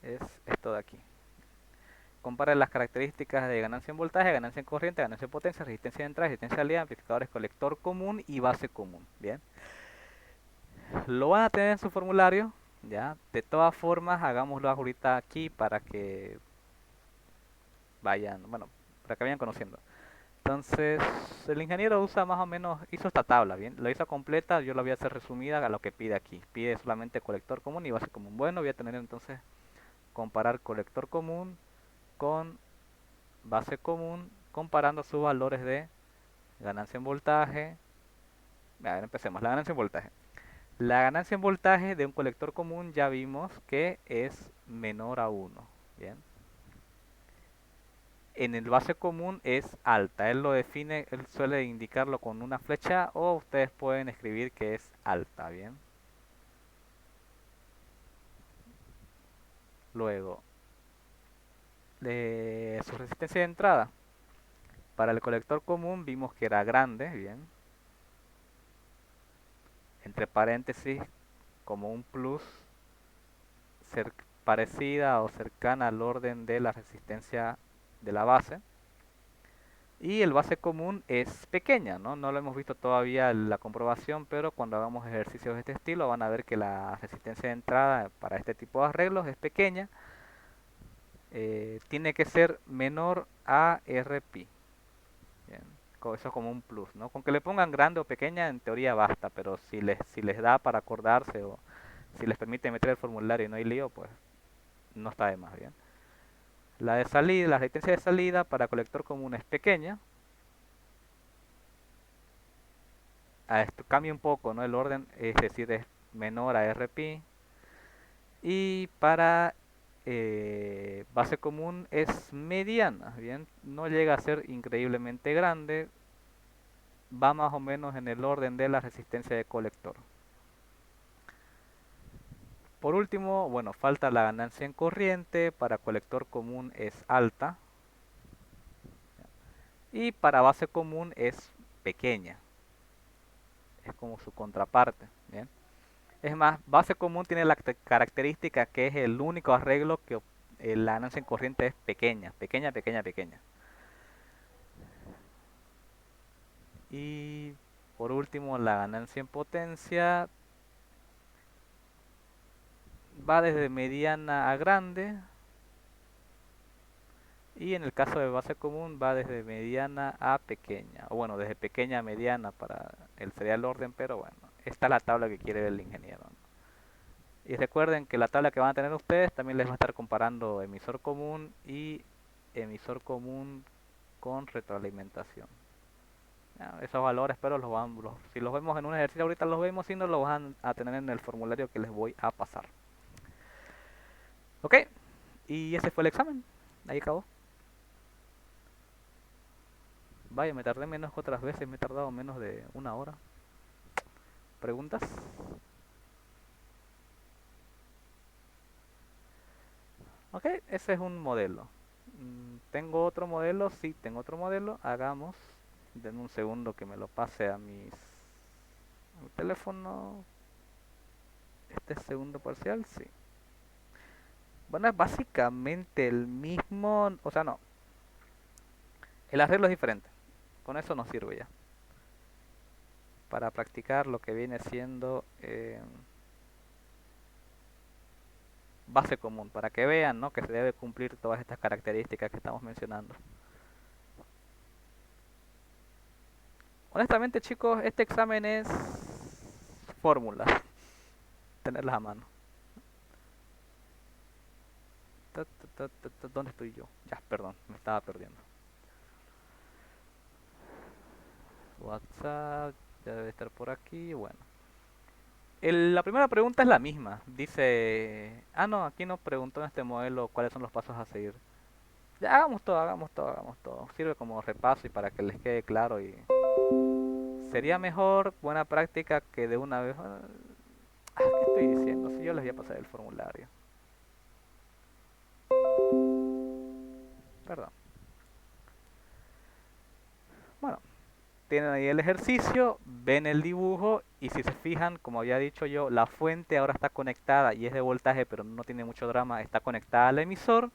Es esto de aquí. Compara las características de ganancia en voltaje, ganancia en corriente, ganancia en potencia, resistencia de entrada, resistencia de salida, amplificadores colector común y base común. Bien, lo van a tener en su formulario. Ya, de todas formas, hagámoslo ahorita aquí para que vayan, bueno, para que vayan conociendo. Entonces, el ingeniero usa más o menos, hizo esta tabla, ¿bien? La hizo completa, yo la voy a hacer resumida a lo que pide aquí. Pide solamente colector común y base común. Bueno, voy a tener entonces comparar colector común con base común, comparando sus valores de ganancia en voltaje. A ver, empecemos, la ganancia en voltaje. La ganancia en voltaje de un colector común ya vimos que es menor a 1, ¿bien? En el base común es alta. Él lo define, él suele indicarlo con una flecha o ustedes pueden escribir que es alta, ¿bien? Luego, de su resistencia de entrada. Para el colector común vimos que era grande, ¿bien? Entre paréntesis, como un plus parecida o cercana al orden de la resistencia de la base. Y el base común es pequeña, ¿no? No lo hemos visto todavía en la comprobación, pero cuando hagamos ejercicios de este estilo van a ver que la resistencia de entrada para este tipo de arreglos es pequeña. Tiene que ser menor a RP. Bien. Eso es como un plus, ¿no? Con que le pongan grande o pequeña en teoría basta, pero si les da para acordarse o si les permite meter el formulario y no hay lío, pues no está de más, ¿bien? La de salida, la resistencia de salida para colector común es pequeña. A esto cambia un poco, ¿no? El orden, es decir, es menor a RP. Y para base común es mediana, ¿bien? No llega a ser increíblemente grande, va más o menos en el orden de la resistencia de colector. Por último, bueno, falta la ganancia en corriente, para colector común es alta y para base común es pequeña, es como su contraparte, ¿bien? Es más, base común tiene la característica que es el único arreglo que la ganancia en corriente es pequeña, pequeña, pequeña, pequeña. Y por último, la ganancia en potencia va desde mediana a grande. Y en el caso de base común va desde mediana a pequeña. O bueno, desde pequeña a mediana para el sería el orden, pero bueno, esta es la tabla que quiere ver el ingeniero, ¿no? Y recuerden que la tabla que van a tener ustedes también les va a estar comparando emisor común y emisor común con retroalimentación. Ya, esos valores, pero si los vemos en un ejercicio ahorita los vemos, si no los van a tener en el formulario que les voy a pasar. Ok, y ese fue el examen. Ahí acabó. Vaya, me tardé menos que otras veces, me he tardado menos de una hora. ¿Preguntas? Ok, ese es un modelo. ¿Tengo otro modelo? Sí, tengo otro modelo. Hagamos. Denme un segundo que me lo pase a mi teléfono. Este es segundo parcial, sí. Bueno, es básicamente el mismo. O sea, no. El arreglo es diferente. Con eso nos sirve ya. Para practicar lo que viene siendo base común. Para que vean, ¿no?, que se debe cumplir todas estas características que estamos mencionando. Honestamente, chicos, este examen es fórmulas, tenerlas a mano. ¿Dónde estoy yo? Ya, perdón, me estaba perdiendo. WhatsApp, ya debe estar por aquí, bueno. La primera pregunta es la misma. Dice, no, aquí no preguntó en este modelo cuáles son los pasos a seguir. Ya, hagamos todo, hagamos todo, hagamos todo. Sirve como repaso y para que les quede claro y sería mejor, buena práctica que de una vez. ¿Qué estoy diciendo? Si yo les voy a pasar el formulario. Perdón. Bueno, tienen ahí el ejercicio, ven el dibujo y si se fijan, como había dicho yo, la fuente ahora está conectada y es de voltaje, pero no tiene mucho drama, está conectada al emisor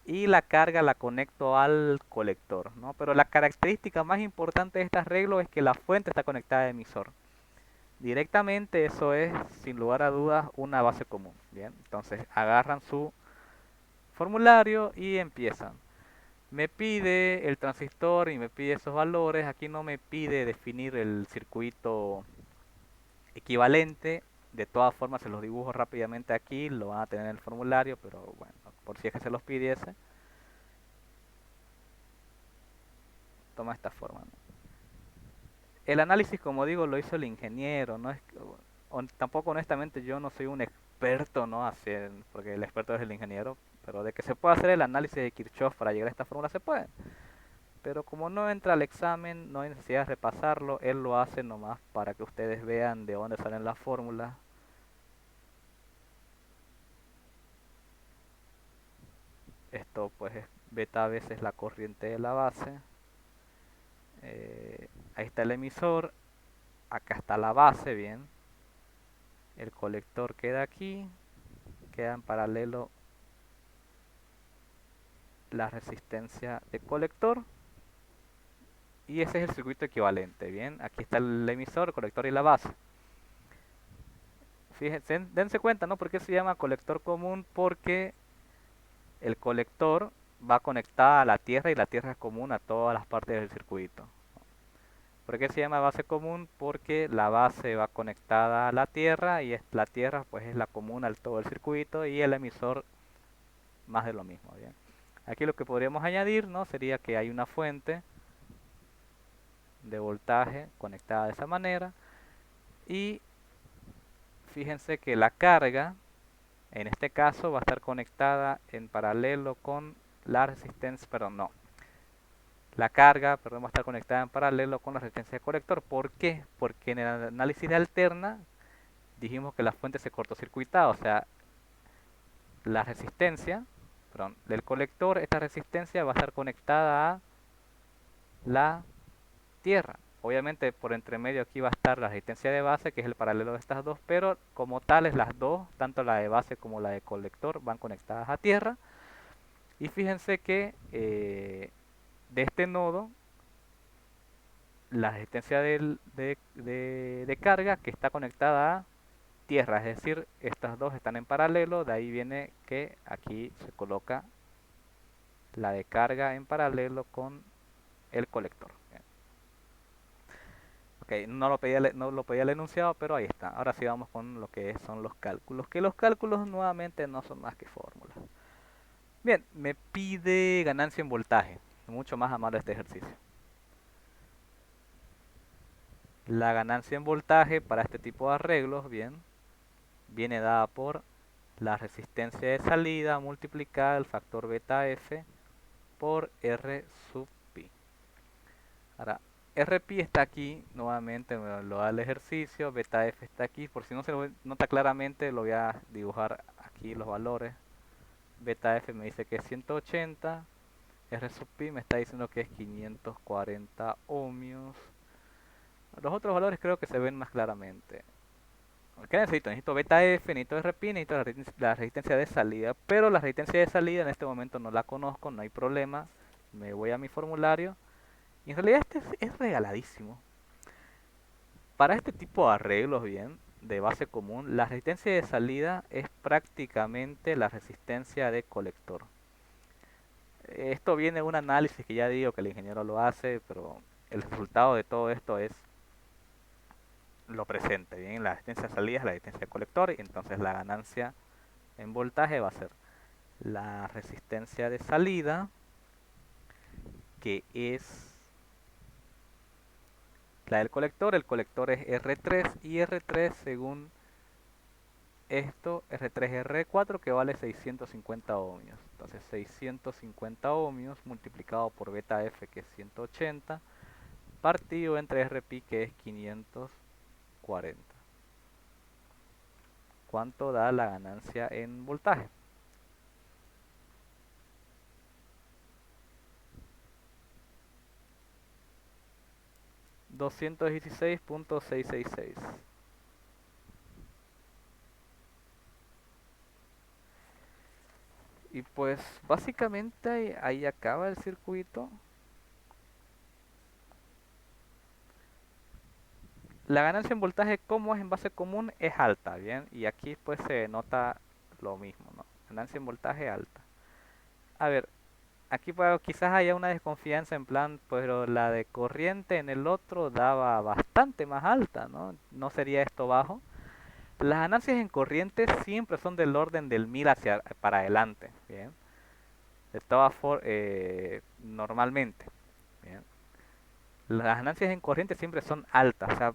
y la carga la conecto al colector, ¿no? Pero la característica más importante de este arreglo es que la fuente está conectada al emisor. Directamente eso es, sin lugar a dudas, una base común. Bien, entonces agarran su formulario y empiezan. Me pide el transistor y me pide esos valores. Aquí no me pide definir el circuito equivalente. De todas formas se los dibujo rápidamente aquí, lo van a tener en el formulario, pero bueno, por si es que se los pidiese, toma esta forma, ¿no? El análisis, como digo, lo hizo el ingeniero, no es, tampoco honestamente yo no soy un experto, ¿no? Porque el experto es el ingeniero, pero de que se puede hacer el análisis de Kirchhoff para llegar a esta fórmula se puede. Pero como no entra al examen, no hay necesidad de repasarlo, él lo hace nomás para que ustedes vean de dónde salen las fórmulas. Esto pues es beta veces la corriente de la base. Ahí está el emisor, acá está la base, bien. El colector queda aquí, queda en paralelo la resistencia de colector. Y ese es el circuito equivalente, bien. Aquí está el emisor, el colector y la base. Fíjense, dense cuenta, ¿no? ¿Por qué se llama colector común? Porque el colector va conectada a la tierra y la tierra es común a todas las partes del circuito. ¿Por qué se llama base común? Porque la base va conectada a la tierra y la tierra pues es la común al todo el circuito y el emisor más de lo mismo, bien. Aquí lo que podríamos añadir, ¿no? Sería que hay una fuente de voltaje conectada de esa manera y fíjense que la carga en este caso va a estar conectada en paralelo con la resistencia, perdón, no, la carga, perdón, va a estar conectada en paralelo con la resistencia de colector. ¿Por qué? Porque en el análisis de alterna dijimos que la fuente se cortocircuitaba, o sea, la resistencia, perdón, del colector, esta resistencia va a estar conectada a la tierra. Obviamente por entre medio aquí va a estar la resistencia de base, que es el paralelo de estas dos, pero como tales las dos, tanto la de base como la de colector, van conectadas a tierra. Y fíjense que de este nodo, la resistencia de carga que está conectada a tierra, es decir, estas dos están en paralelo, de ahí viene que aquí se coloca la de carga en paralelo con el colector. Ok, no lo pedía el enunciado, pero ahí está. Ahora sí vamos con lo que son los cálculos, que los cálculos nuevamente no son más que fórmulas. Bien, me pide ganancia en voltaje, mucho más amable este ejercicio. La ganancia en voltaje para este tipo de arreglos, bien, viene dada por la resistencia de salida multiplicada el factor beta F por R sub pi. Ahora, RP está aquí, nuevamente me lo da el ejercicio, beta F está aquí, por si no se nota claramente lo voy a dibujar aquí los valores. Beta F me dice que es 180, R sub pi me está diciendo que es 540 ohmios. Los otros valores creo que se ven más claramente. ¿Qué necesito? Necesito beta F, necesito RP, necesito la resistencia de salida, pero la resistencia de salida en este momento no la conozco, no hay problema. Me voy a mi formulario y en realidad este es regaladísimo. Para este tipo de arreglos, bien, de base común, la resistencia de salida es prácticamente la resistencia de colector. Esto viene de un análisis que ya digo que el ingeniero lo hace, pero el resultado de todo esto es lo presente, bien, la resistencia de salida es la resistencia de colector y entonces la ganancia en voltaje va a ser la resistencia de salida, que es la del colector. El colector es R3 y R3 según esto, R3R4 que vale 650 ohmios. Entonces 650 ohmios multiplicado por beta F que es 180 partido entre RP que es 540. ¿Cuánto da la ganancia en voltaje? $216.666. Y pues básicamente ahí acaba el circuito. La ganancia en voltaje, como es en base común, es alta, ¿bien? Y aquí pues se nota lo mismo, ¿no? Ganancia en voltaje alta. A ver, aquí pues, quizás haya una desconfianza en plan, pero la de corriente en el otro daba bastante más alta, ¿no? ¿No sería esto bajo? Las ganancias en corriente siempre son del orden del 1000 hacia para adelante, ¿bien? De todas formas, normalmente, ¿bien? Las ganancias en corriente siempre son altas, o sea,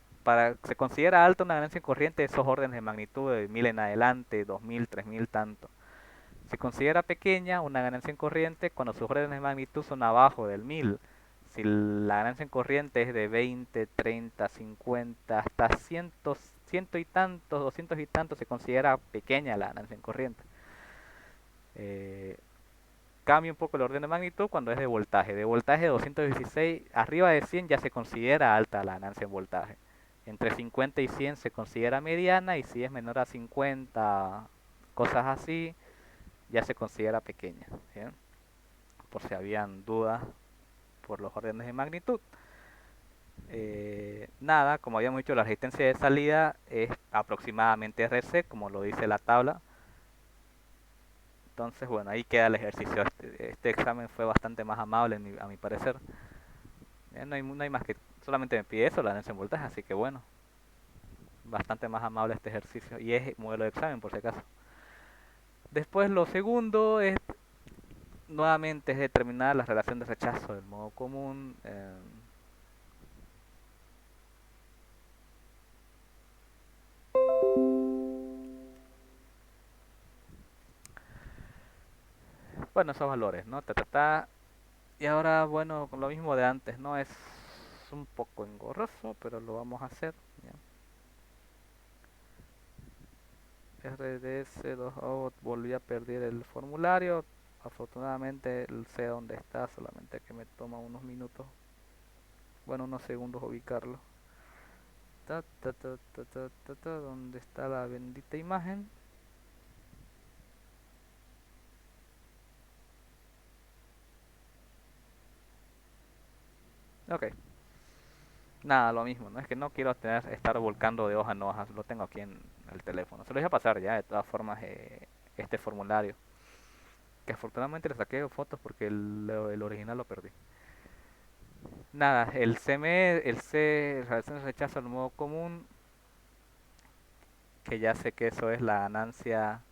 se considera alta una ganancia en corriente esos órdenes de magnitud de 1000 en adelante, 2000, 3000 tanto. Se considera pequeña una ganancia en corriente cuando sus órdenes de magnitud son abajo del 1000. Si la ganancia en corriente es de 20, 30, 50, hasta cientos, ciento y tantos, 200 y tantos, se considera pequeña la ganancia en corriente. Eh, Cambia un poco el orden de magnitud cuando es de voltaje. De voltaje de 216 arriba de 100 ya se considera alta la ganancia en voltaje. Entre 50 y 100 se considera mediana y si es menor a 50, cosas así, ya se considera pequeña. ¿Bien? Por si habían dudas por los órdenes de magnitud. Nada, como habíamos dicho, la resistencia de salida es aproximadamente RC, como lo dice la tabla. Entonces, bueno, ahí queda el ejercicio. Este examen fue bastante más amable a mi parecer. No hay más que, solamente me pide eso, la ganancia en voltaje, así que bueno, bastante más amable este ejercicio. Y es modelo de examen, por si acaso. Después lo segundo es, nuevamente, es determinar la relación de rechazo del modo común. Bueno, esos valores, ¿no? Y ahora, bueno, con lo mismo de antes, ¿no? Es un poco engorroso, pero lo vamos a hacer. ¿Ya? RDS2out, volví a perder el formulario. Afortunadamente sé dónde está, solamente que me toma unos minutos, bueno, unos segundos ubicarlo. ¿Dónde está la bendita imagen? Ok, nada, lo mismo, ¿no? Es que no quiero estar volcando de hoja en hoja, lo tengo aquí en el teléfono. Se lo voy a pasar ya, de todas formas, este formulario. Que afortunadamente le saqué fotos porque el original lo perdí. Nada, el CME, el C, relación de rechazo al modo común, que ya sé que eso es la ganancia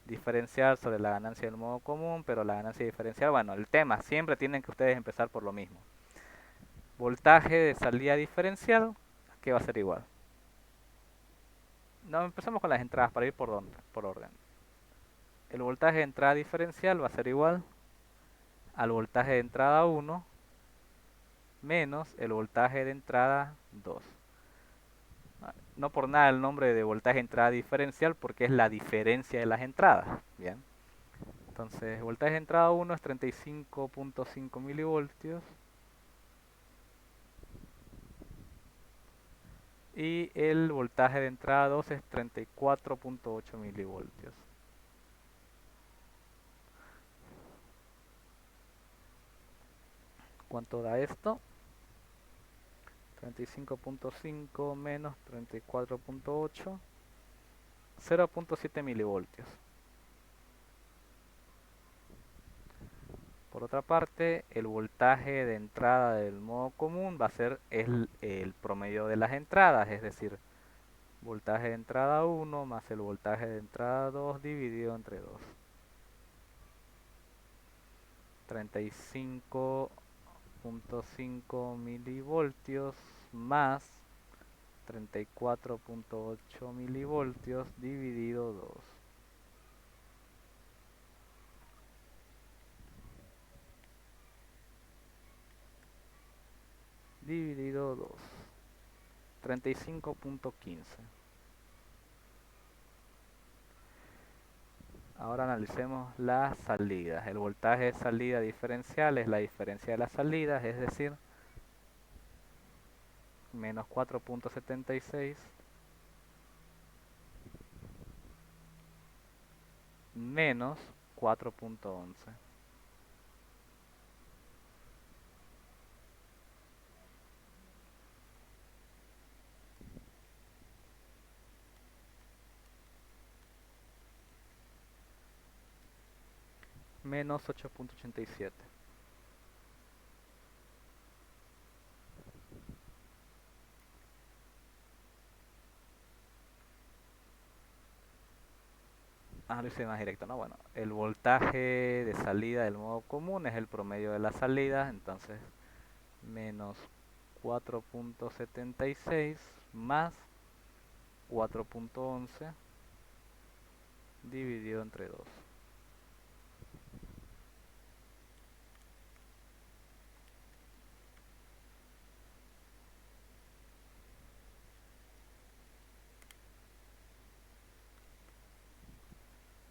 diferencial sobre la ganancia del modo común, pero la ganancia diferencial, bueno, el tema, siempre tienen que ustedes empezar por lo mismo. Voltaje de salida diferencial, que va a ser igual. No, empezamos con las entradas para ir por orden. El voltaje de entrada diferencial va a ser igual al voltaje de entrada 1 menos el voltaje de entrada 2. No por nada el nombre de voltaje de entrada diferencial porque es la diferencia de las entradas. Bien. Entonces, voltaje de entrada 1 es 35.5 milivoltios y el voltaje de entrada 2 es 34.8 milivoltios. ¿Cuánto da esto? 35.5 menos 34.8, 0.7 milivoltios. Por otra parte, el voltaje de entrada del modo común va a ser el promedio de las entradas, es decir, voltaje de entrada 1 más el voltaje de entrada 2 dividido entre 2. 35.5 milivoltios más 34.8 milivoltios dividido 2. Dividido 2. 35.15. Ahora analicemos las salidas. El voltaje de salida diferencial es la diferencia de las salidas, es decir, menos 4.76 menos 4.11. Menos 8.87. lo hice más directo, ¿no? Bueno, el voltaje de salida del modo común es el promedio de la salida, entonces menos 4.76 más 4.11 dividido entre 2.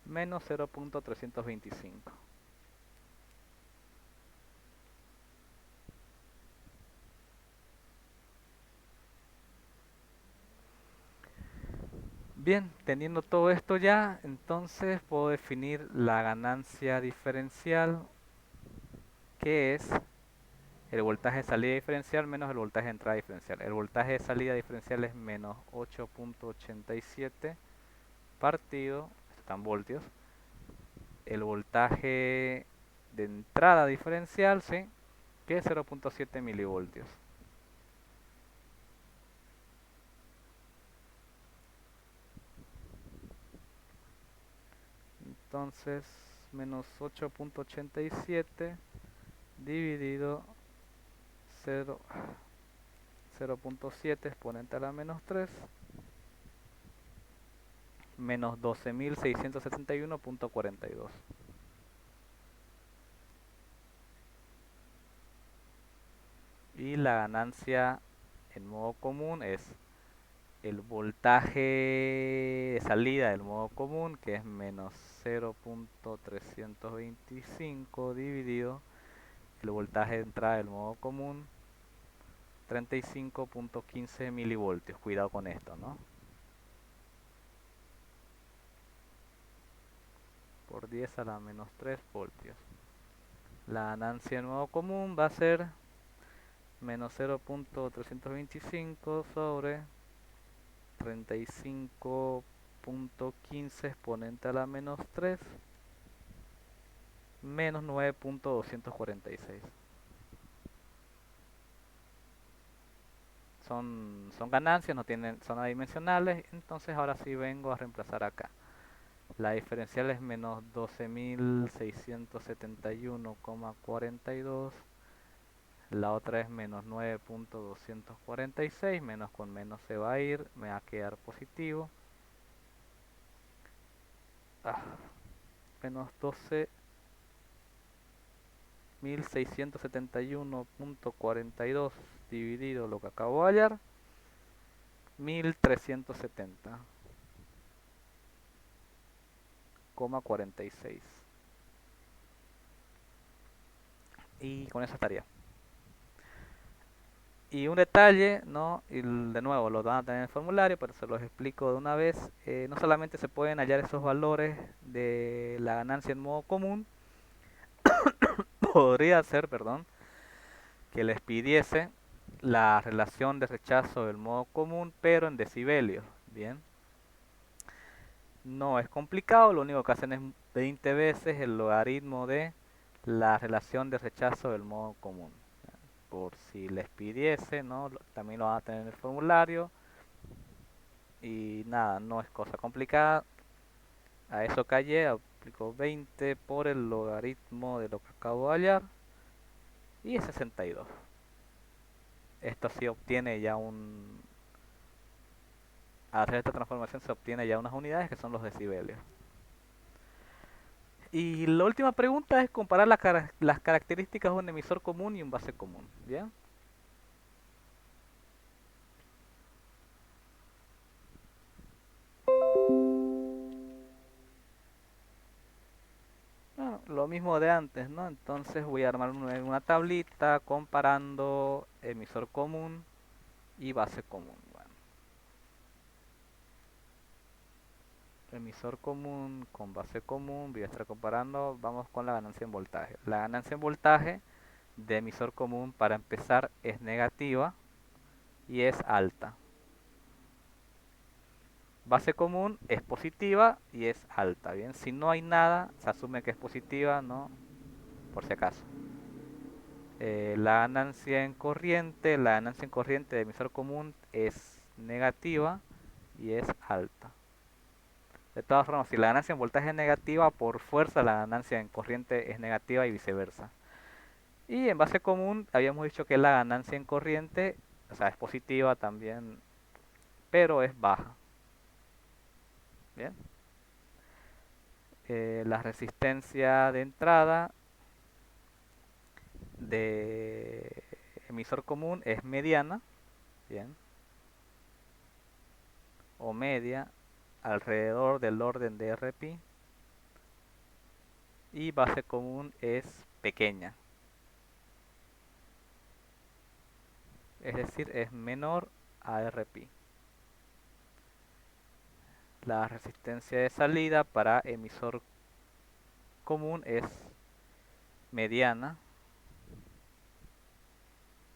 Menos 0.325. Bien, teniendo todo esto ya, entonces puedo definir la ganancia diferencial, que es el voltaje de salida diferencial menos el voltaje de entrada diferencial. El voltaje de salida diferencial es menos 8.87 partido, estos están voltios, el voltaje de entrada diferencial, ¿sí? Que es 0.7 milivoltios. Entonces, menos 8.87 dividido 0.7 exponente a la menos 3 menos 12.671.42. Y la ganancia en modo común es el voltaje de salida del modo común, que es menos 0.325 dividido el voltaje de entrada del modo común, 35.15 milivoltios. Cuidado con esto, ¿no? Por 10 a la menos 3 voltios. La ganancia en modo común va a ser menos 0.325 sobre 35.15 exponente a la menos 3 menos 9.246. Son ganancias, no tienen, son adimensionales, entonces ahora sí vengo a reemplazar acá. La diferencial es menos 12.671,42. La otra es menos 9.246, menos con menos se va a ir, me va a quedar positivo. Menos 12.671.42 dividido lo que acabo de hallar, 1.370,46. Y con eso estaría. Y un detalle, ¿no? Y de nuevo lo van a tener en el formulario, pero se los explico de una vez. No solamente se pueden hallar esos valores de la ganancia en modo común, podría ser, perdón, que les pidiese la relación de rechazo del modo común, pero en decibelios. Bien, no es complicado, lo único que hacen es 20 veces el logaritmo de la relación de rechazo del modo común. Por si les pidiese, ¿no? También lo van a tener en el formulario. Y nada, no es cosa complicada. A eso callé, aplico 20 por el logaritmo de lo que acabo de hallar. Y es 62. Esto sí obtiene ya un... Al hacer esta transformación se obtiene ya unas unidades que son los decibelios. Y la última pregunta es comparar las características de un emisor común y un base común. ¿Bien? Bueno, lo mismo de antes, ¿no? Entonces voy a armar una tablita comparando emisor común y base común. Bueno, emisor común con base común, voy a estar comparando, vamos con la ganancia en voltaje. La ganancia en voltaje de emisor común para empezar es negativa y es alta. Base común es positiva y es alta. Bien, si no hay nada, se asume que es positiva, ¿no? Por si acaso. La ganancia en corriente de emisor común es negativa y es alta. De todas formas, si la ganancia en voltaje es negativa, por fuerza la ganancia en corriente es negativa y viceversa. Y en base común habíamos dicho que la ganancia en corriente, o sea, es positiva también, pero es baja. Bien. La resistencia de entrada de emisor común es mediana, bien, o media, alrededor del orden de RPi, y base común es pequeña, es decir, es menor a RPi. La resistencia de salida para emisor común es mediana,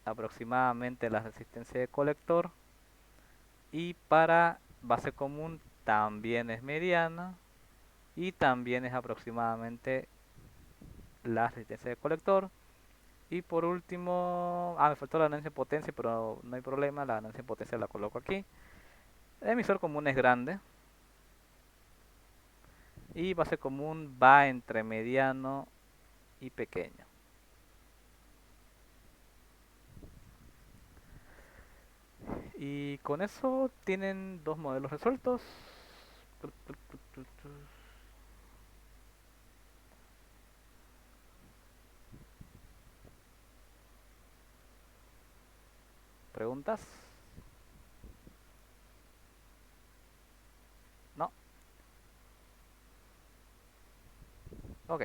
aproximadamente la resistencia de colector, y para base común también es mediana y también es aproximadamente la resistencia de colector. Y por último, me faltó la ganancia en potencia, pero no hay problema, la ganancia en potencia la coloco aquí. El emisor común es grande y base común va entre mediano y pequeño. Y con eso tienen dos modelos resueltos. ¿Preguntas? No. Ok.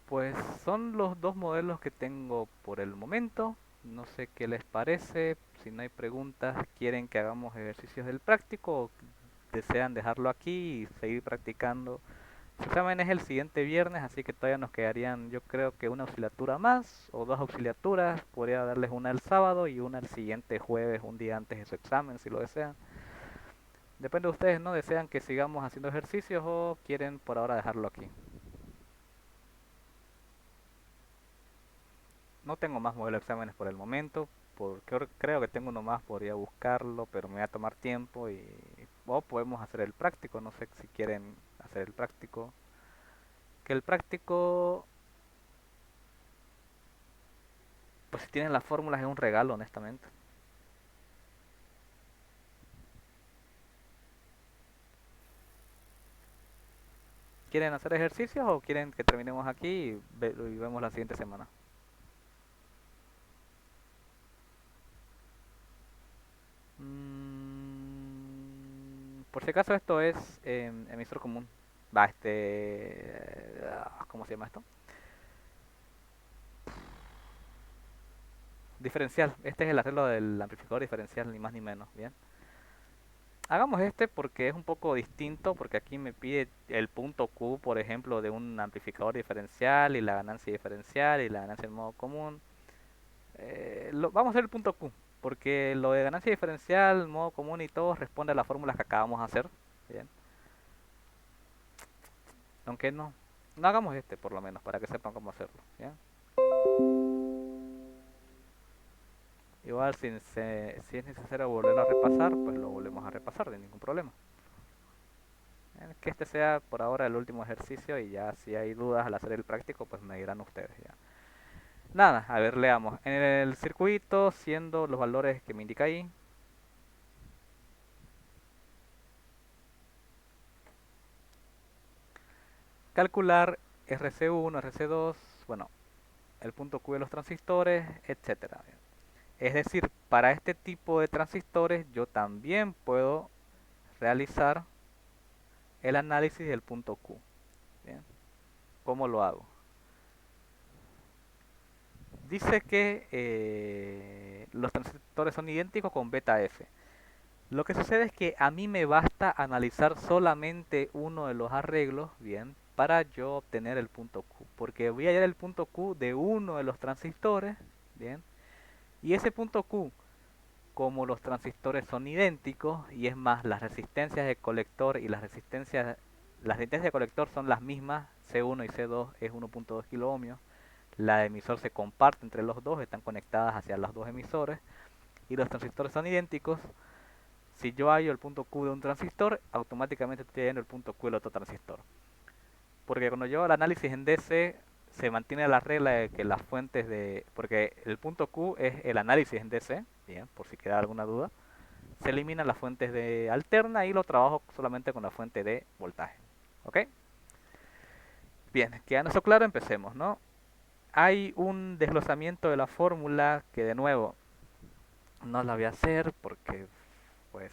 Pues son los dos modelos que tengo por el momento. No sé qué les parece. Si no hay preguntas, quieren que hagamos ejercicios del práctico o desean dejarlo aquí y seguir practicando. Su examen es el siguiente viernes, así que todavía nos quedarían, yo creo que una auxiliatura más o dos auxiliaturas. Podría darles una el sábado y una el siguiente jueves, un día antes de su examen, si lo desean. Depende de ustedes, ¿no? ¿Desean que sigamos haciendo ejercicios o quieren por ahora dejarlo aquí? No tengo más modelo de exámenes por el momento, porque creo que tengo uno más, podría buscarlo, pero me va a tomar tiempo y o podemos hacer el práctico, no sé si quieren hacer el práctico. Que el práctico, pues si tienen las fórmulas es un regalo, honestamente. ¿Quieren hacer ejercicios o quieren que terminemos aquí y vemos la siguiente semana? Por si acaso esto es emisor común. Va, ¿cómo se llama esto? Diferencial. Este es el arreglo del amplificador diferencial, ni más ni menos, ¿bien? Hagamos este porque es un poco distinto, porque aquí me pide el punto Q, por ejemplo, de un amplificador diferencial y la ganancia diferencial y la ganancia en modo común. Vamos a hacer el punto Q, porque lo de ganancia diferencial, modo común y todo responde a las fórmulas que acabamos de hacer. Bien. Aunque no hagamos este por lo menos, para que sepan cómo hacerlo. ¿Bien? Igual si es necesario volverlo a repasar, pues lo volvemos a repasar, de ningún problema. Que este sea por ahora el último ejercicio y ya si hay dudas al hacer el práctico, pues me dirán ustedes ya. Nada, a ver, leamos. En el circuito, siendo los valores que me indica ahí, calcular RC1, RC2, bueno, el punto Q de los transistores, etcétera. Es decir, para este tipo de transistores yo también puedo realizar el análisis del punto Q. ¿Bien? ¿Cómo lo hago? Dice que los transistores son idénticos con beta F. Lo que sucede es que a mí me basta analizar solamente uno de los arreglos, bien, para yo obtener el punto Q. Porque voy a hallar el punto Q de uno de los transistores, bien, y ese punto Q, como los transistores son idénticos, y es más, las resistencias de colector y las resistencias de colector son las mismas, C1 y C2 es 1.2 kilo ohmios, la de emisor se comparte entre los dos, están conectadas hacia los dos emisores, y los transistores son idénticos. Si yo hallo el punto Q de un transistor, automáticamente estoy hallando el punto Q del otro transistor. Porque cuando yo hago el análisis en DC, se mantiene la regla de que las fuentes de... Porque el punto Q es el análisis en DC, bien, por si queda alguna duda. Se eliminan las fuentes de alterna y lo trabajo solamente con la fuente de voltaje. ¿Ok? Bien, quedando eso claro, empecemos, ¿no? Hay un desglosamiento de la fórmula que de nuevo no la voy a hacer porque, pues,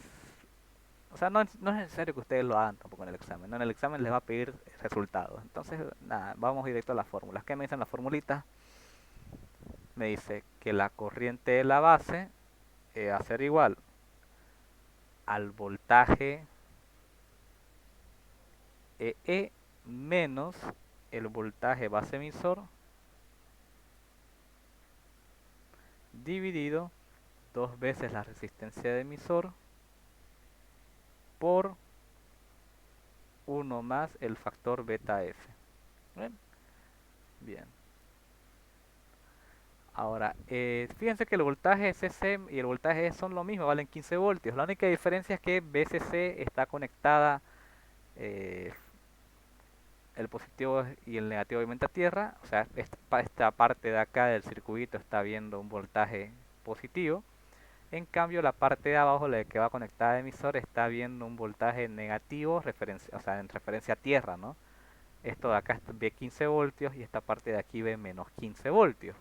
o sea, no es necesario que ustedes lo hagan tampoco en el examen, ¿no? En el examen les va a pedir resultados. Entonces, nada, vamos directo a las fórmulas. ¿Qué me dicen las formulitas? Me dice que la corriente de la base va a ser igual al voltaje EE menos el voltaje base emisor dividido dos veces la resistencia de emisor por uno más el factor beta F. ¿Bien? Bien. Ahora, fíjense que el voltaje CC y el voltaje E son lo mismo, valen 15 voltios. La única diferencia es que BCC está conectada, eh, el positivo y el negativo obviamente a tierra. O sea, esta parte de acá del circuito está viendo un voltaje positivo. En cambio, la parte de abajo, la que va conectada al emisor, está viendo un voltaje negativo, o sea, en referencia a tierra, ¿no? Esto de acá ve 15 voltios y esta parte de aquí ve menos 15 voltios.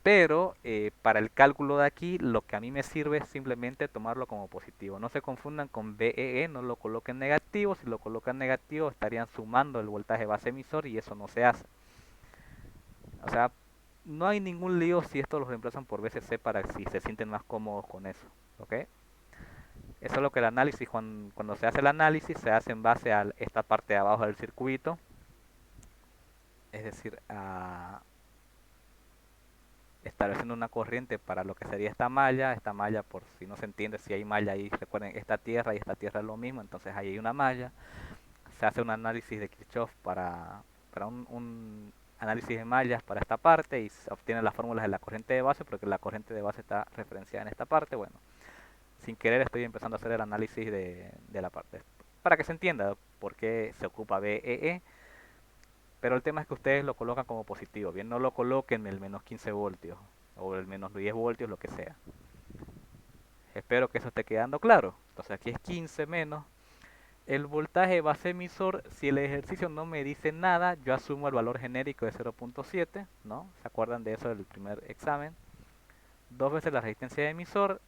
Pero para el cálculo de aquí, lo que a mí me sirve es simplemente tomarlo como positivo. No se confundan con BEE, no lo coloquen negativo. Si lo colocan negativo, estarían sumando el voltaje base emisor y eso no se hace. O sea, no hay ningún lío si esto lo reemplazan por BCC para si se sienten más cómodos con eso. ¿Ok? Eso es lo que el análisis, cuando se hace el análisis, se hace en base a esta parte de abajo del circuito. Es decir, estableciendo una corriente para lo que sería esta malla por si no se entiende si hay malla ahí, recuerden, esta tierra y esta tierra es lo mismo, entonces ahí hay una malla, se hace un análisis de Kirchhoff para un análisis de mallas para esta parte y se obtienen las fórmulas de la corriente de base porque la corriente de base está referenciada en esta parte. Bueno, sin querer estoy empezando a hacer el análisis de la parte, para que se entienda por qué se ocupa BEE. Pero el tema es que ustedes lo colocan como positivo, bien, no lo coloquen el menos 15 voltios o el menos 10 voltios, lo que sea. Espero que eso esté quedando claro. Entonces aquí es 15 menos. El voltaje base emisor, si el ejercicio no me dice nada, yo asumo el valor genérico de 0.7, ¿no? ¿Se acuerdan de eso del primer examen? Dos veces la resistencia de emisor,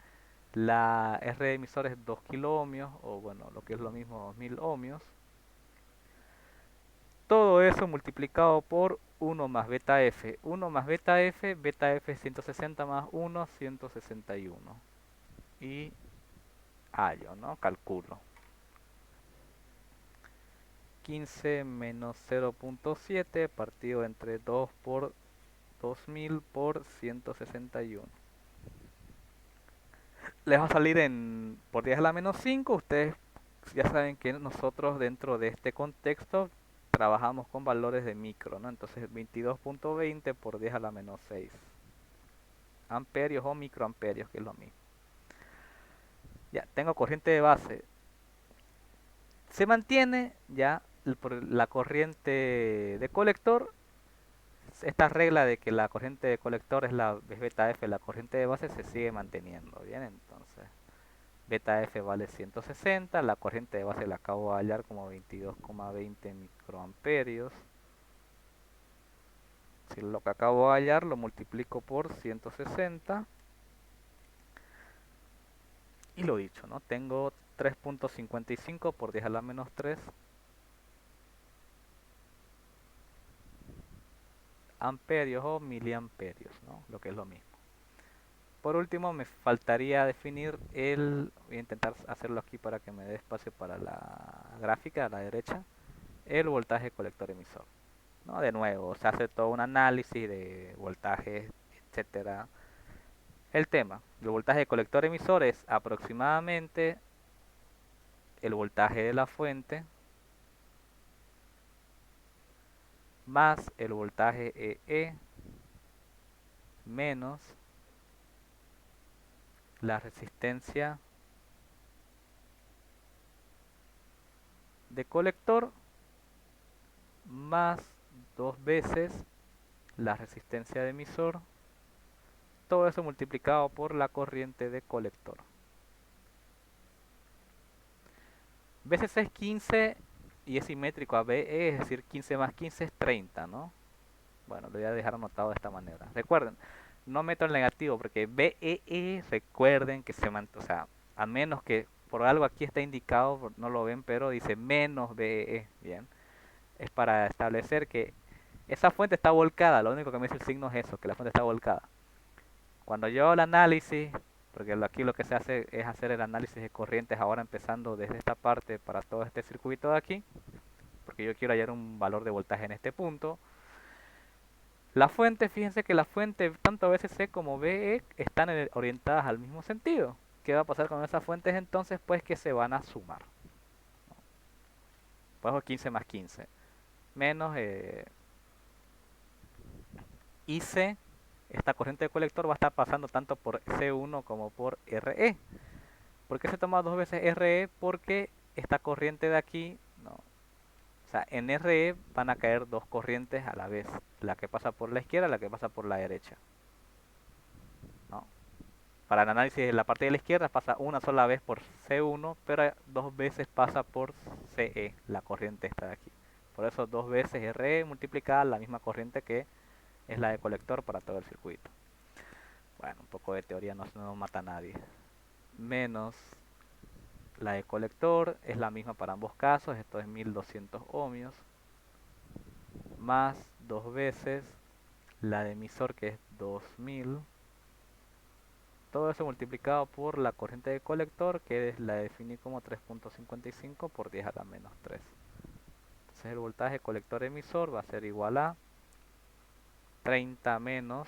la R de emisor es 2 kilo ohmios, o bueno, lo que es lo mismo 1000 ohmios. Todo eso multiplicado por 1 más beta F. 1 más beta F es 160 más 1, 161. Y hallo, ¿no? Calculo. 15 menos 0.7 partido entre 2 por 2000 por 161. Les va a salir por 10 a la menos 5. Ustedes ya saben que nosotros dentro de este contexto trabajamos con valores de micro, ¿no? Entonces 22.20 por 10 a la menos 6 amperios o microamperios, que es lo mismo. Ya, tengo corriente de base. Se mantiene ya por la corriente de colector. Esta regla de que la corriente de colector es beta F, la corriente de base se sigue manteniendo. Bien, entonces beta F vale 160, la corriente de base la acabo de hallar como 22,20 microamperios. Si lo que acabo de hallar lo multiplico por 160 y lo dicho, ¿no? Tengo 3.55 por 10 a la menos 3 amperios o miliamperios, ¿no? Lo que es lo mismo. Por último, me faltaría definir voy a intentar hacerlo aquí para que me dé espacio para la gráfica a la derecha, el voltaje colector emisor. ¿No? De nuevo, se hace todo un análisis de voltajes, etcétera. El tema, el voltaje colector emisor es aproximadamente el voltaje de la fuente más el voltaje EE menos la resistencia de colector más 2 veces la resistencia de emisor, todo eso multiplicado por la corriente de colector. BCC es 15 y es simétrico a BE, es decir, 15 más 15 es 30, ¿no? Bueno, lo voy a dejar anotado de esta manera. Recuerden, no meto el negativo porque BEE, recuerden que o sea, a menos que por algo aquí está indicado, no lo ven, pero dice menos BEE, bien. Es para establecer que esa fuente está volcada, lo único que me dice el signo es eso, que la fuente está volcada. Cuando yo hago el análisis, porque aquí lo que se hace es hacer el análisis de corrientes ahora empezando desde esta parte para todo este circuito de aquí, porque yo quiero hallar un valor de voltaje en este punto. La fuente, fíjense que la fuente, tanto BCC como BE, están orientadas al mismo sentido. ¿Qué va a pasar con esas fuentes entonces? Pues que se van a sumar. Pues 15 más 15. Menos IC, esta corriente de colector va a estar pasando tanto por C1 como por RE. ¿Por qué se toma 2 veces RE? Porque esta corriente de aquí, no, o sea, en RE van a caer dos corrientes a la vez, la que pasa por la izquierda y la que pasa por la derecha, ¿no? Para el análisis de la parte de la izquierda pasa una sola vez por C1, pero 2 veces pasa por CE, la corriente esta de aquí. Por eso 2 veces RE multiplicada la misma corriente que es la de colector para todo el circuito. Bueno, un poco de teoría no mata a nadie. Menos la de colector es la misma para ambos casos, esto es 1200 ohmios, más 2 veces la de emisor que es 2000, todo eso multiplicado por la corriente de colector que la definí como 3.55 por 10 a la menos 3. Entonces el voltaje colector emisor va a ser igual a 30 menos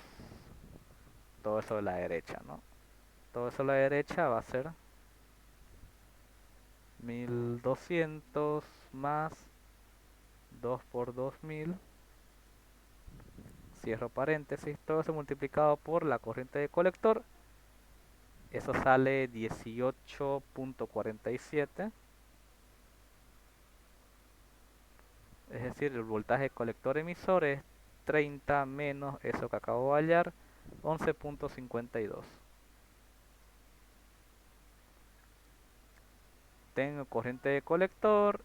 todo eso de la derecha, ¿no? Todo eso de la derecha va a ser 1200 más 2 por 2000, cierro paréntesis, todo eso multiplicado por la corriente de colector, eso sale 18.47, es decir, el voltaje colector emisor es 30 menos eso que acabo de hallar, 11.52. Tengo corriente de colector,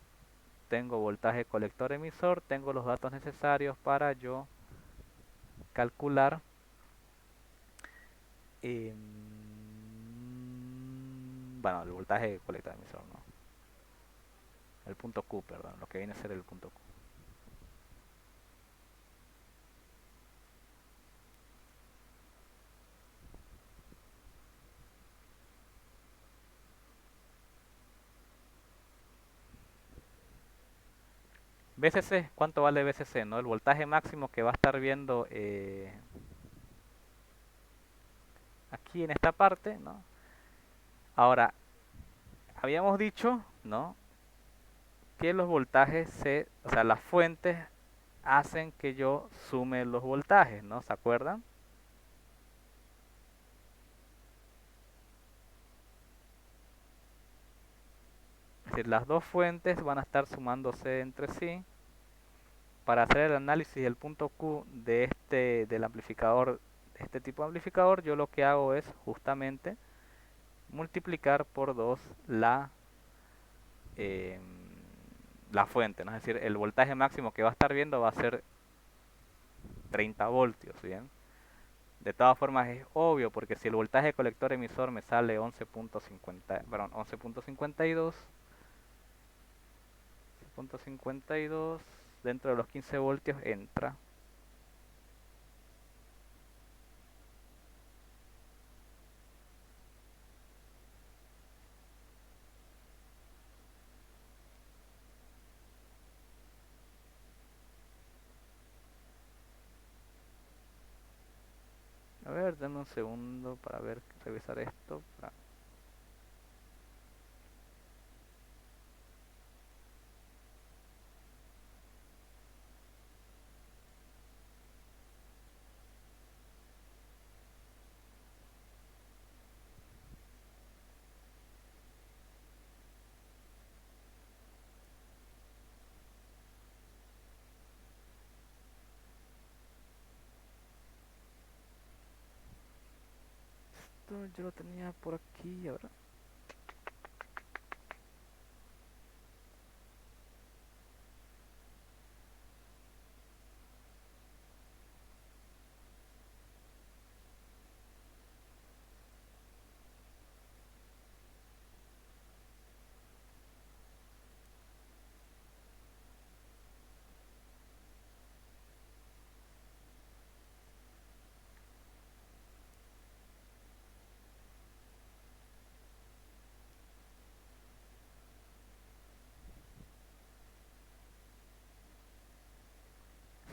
tengo voltaje colector emisor, tengo los datos necesarios para yo calcular bueno, el voltaje colector emisor, no, el punto Q, perdón, lo que viene a ser el punto Q. BCC, ¿cuánto vale BCC? ¿No? El voltaje máximo que va a estar viendo aquí en esta parte, ¿no? Ahora, habíamos dicho, ¿no? Que los voltajes o sea, las fuentes hacen que yo sume los voltajes, ¿no? ¿Se acuerdan? Es decir, las dos fuentes van a estar sumándose entre sí. Para hacer el análisis del punto Q del amplificador, de este tipo de amplificador, yo lo que hago es justamente multiplicar por 2 eh, la fuente, ¿no? Es decir, el voltaje máximo que va a estar viendo va a ser 30 voltios, ¿bien? De todas formas es obvio, porque si el voltaje colector emisor me sale 11.50, perdón, 11.52, 11.52 dentro de los 15 voltios entra. A ver, denme un segundo para ver, revisar esto. esto yo lo tenía por aquí, a ver.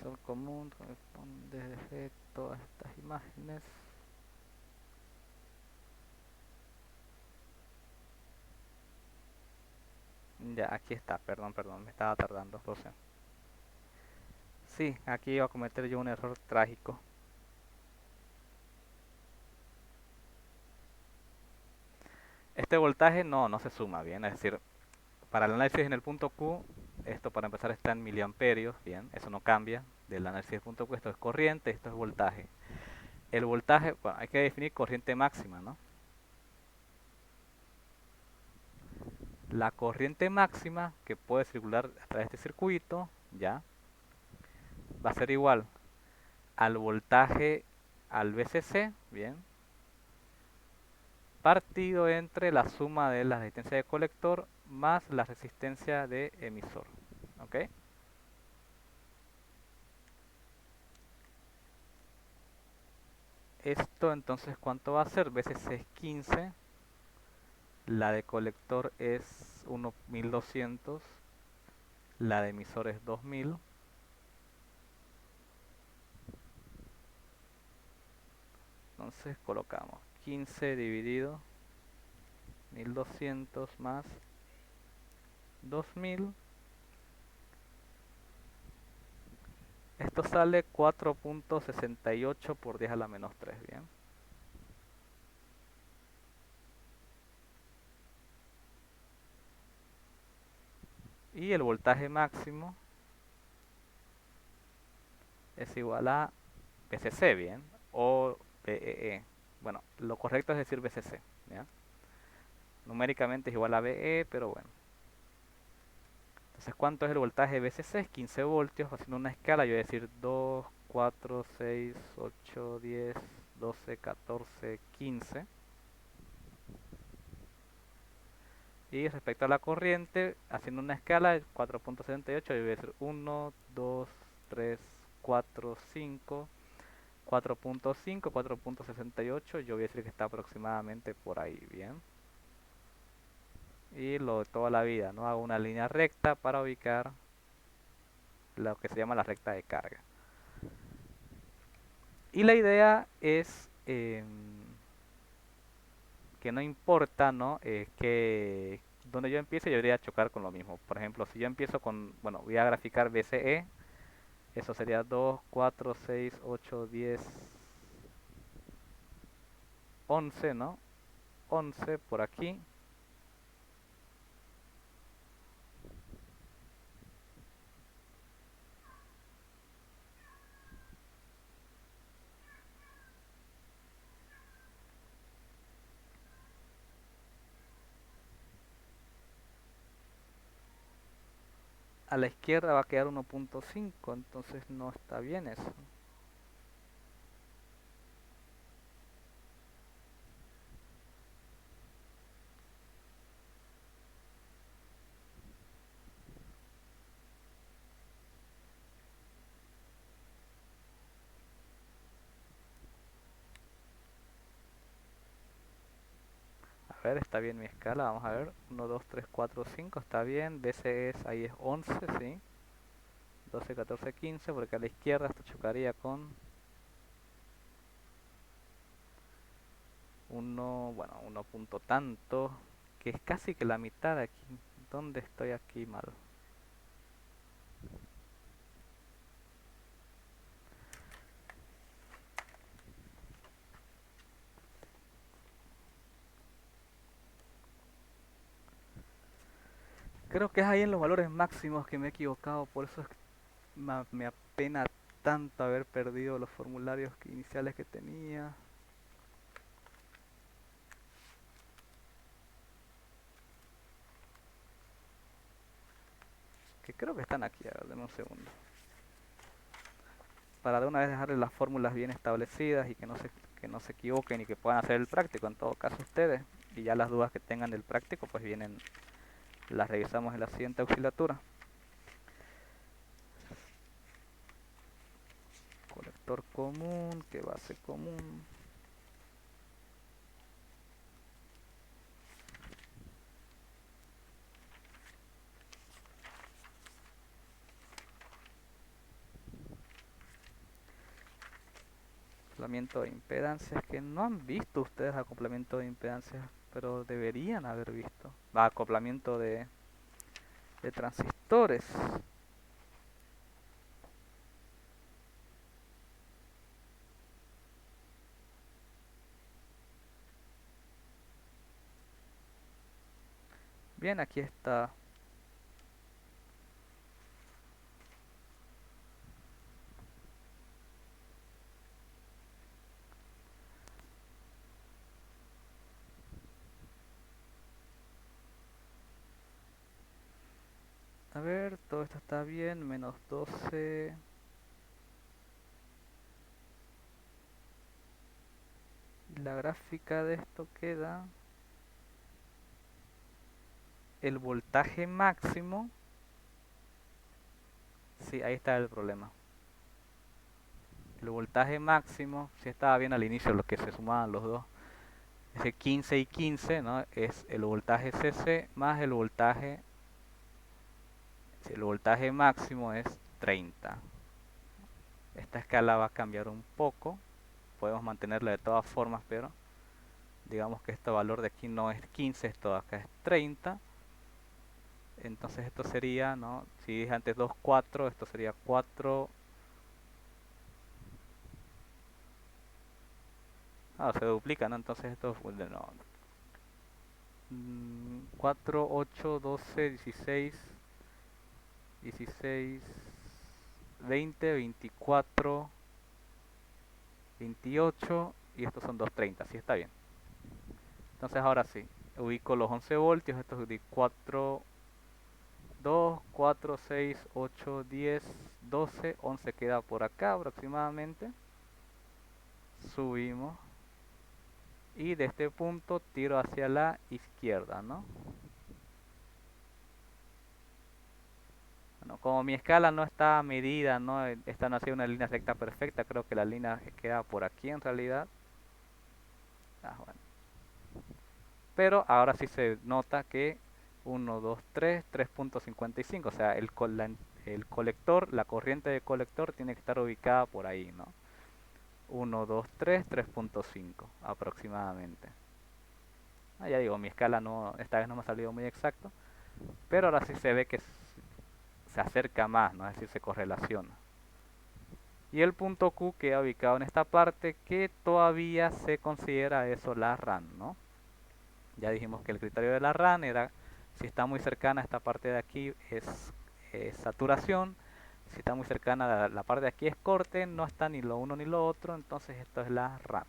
Sol común corresponde desde todas estas imágenes. Ya, aquí está, perdón, me estaba tardando, lo sé. Sí, aquí iba a cometer yo un error trágico. Este voltaje no se suma, bien, es decir, para el análisis en el punto Q, esto para empezar está en miliamperios, bien, eso no cambia del análisis del punto Q, esto es corriente, esto es voltaje. El voltaje, bueno, hay que definir corriente máxima, ¿no? La corriente máxima que puede circular a través de este circuito, ya, va a ser igual al voltaje al VCC, bien, partido entre la suma de la resistencia de colector más la resistencia de emisor, ¿ok? Esto entonces, ¿cuánto va a ser? VCC es 15, la de colector es 1200, la de emisor es 2000. Entonces colocamos 15 dividido 1200 más 2000. Esto sale 4.68 por 10 a la menos 3, bien. Y el voltaje máximo es igual a VCC, bien, o VEE. Bueno, lo correcto es decir VCC, ¿ya? Numéricamente es igual a VE, pero bueno. Entonces, ¿cuánto es el voltaje VCC? Es 15 voltios. Haciendo una escala, yo voy a decir 2, 4, 6, 8, 10, 12, 14, 15. Y respecto a la corriente, haciendo una escala de 4.78, yo voy a decir 1, 2, 3, 4, 5, 4.5, 4.68, yo voy a decir que está aproximadamente por ahí, bien. Y lo de toda la vida, ¿no? Hago una línea recta para ubicar lo que se llama la recta de carga. Y la idea es que no importa, ¿no? Que donde yo empiece yo debería chocar con lo mismo. Por ejemplo, si yo empiezo con, bueno, voy a graficar BCE, eso sería 2, 4, 6, 8, 10, 11, ¿no? 11 por aquí. A la izquierda va a quedar 1.5, entonces no está bien eso. A ver, está bien mi escala, vamos a ver. 1, 2, 3, 4, 5, está bien. BC es, ahí es 11, ¿sí? 12, 14, 15, porque a la izquierda esto chocaría con 1, bueno, 1 punto tanto, que es casi que la mitad de aquí. ¿Dónde estoy aquí mal? Creo que es ahí en los valores máximos que me he equivocado, por eso es que me apena tanto haber perdido los formularios iniciales que tenía. creo que están aquí, a ver, denme un segundo. Para de una vez dejarles las fórmulas bien establecidas y que no se equivoquen y que puedan hacer el práctico en todo caso ustedes. Y ya las dudas que tengan del práctico pues vienen, las revisamos en la siguiente auxiliatura. Colector común, que base común. Acoplamiento de impedancias, que no han visto ustedes acoplamiento de impedancias, pero deberían haber visto. Acoplamiento de transistores. Bien, aquí está. A ver, todo esto está bien, menos 12. La gráfica de esto queda el voltaje máximo. Sí, ahí está el problema. El voltaje máximo, si estaba bien al inicio lo que se sumaban los dos, ese 15 y 15, ¿no? Es el voltaje CC más el voltaje máximo es 30. Esta escala va a cambiar un poco, podemos mantenerla de todas formas, pero digamos que este valor de aquí no es 15, esto de acá es 30. Entonces esto sería, ¿no? Si dije antes 2, 4, esto sería 4. Ah, se duplica, ¿no? Entonces esto no. 4, 8, 12, 16, 16, 20, 24, 28 y estos son 230, sí está bien. Entonces ahora sí, ubico los 11 voltios, estos de 4, 2, 4, 6, 8, 10, 12, 11 queda por acá aproximadamente. Subimos y de este punto tiro hacia la izquierda, ¿no? Bueno, como mi escala no está medida, ¿no? Esta no ha sido una línea recta perfecta, creo que la línea queda por aquí en realidad. Bueno. Pero ahora sí se nota que 1, 2, 3, 3.55, o sea, el colector, la corriente de colector tiene que estar ubicada por ahí, ¿no? 1, 2, 3, 3.5 aproximadamente. Ya digo, mi escala no, esta vez no me ha salido muy exacto, pero ahora sí se ve que se acerca más, ¿no? Es decir, se correlaciona. Y el punto Q queda ubicado en esta parte que todavía se considera eso la RAN, ¿no? Ya dijimos que el criterio de la RAN era si está muy cercana a esta parte de aquí es saturación, si está muy cercana a la parte de aquí es corte, no está ni lo uno ni lo otro, entonces esto es la RAN.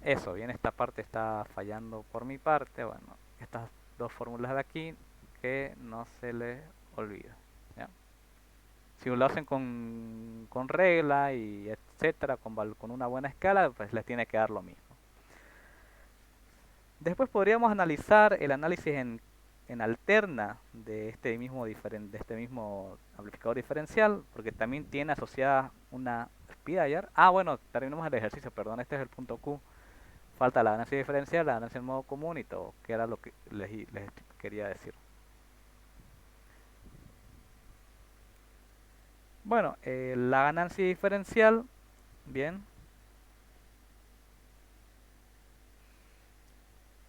Eso, bien, esta parte está fallando por mi parte, bueno, estas dos fórmulas de aquí que no se les olvida. ¿Ya? Si lo hacen con regla y etcétera, con una buena escala, pues les tiene que dar lo mismo. Después podríamos analizar el análisis en alterna de este mismo amplificador diferencial, porque también tiene asociada una PIDIR. Bueno, terminamos el ejercicio, perdón, este es el punto Q. Falta la ganancia diferencial, la ganancia en modo común y todo, que era lo que les quería decir. Bueno, la ganancia diferencial, bien.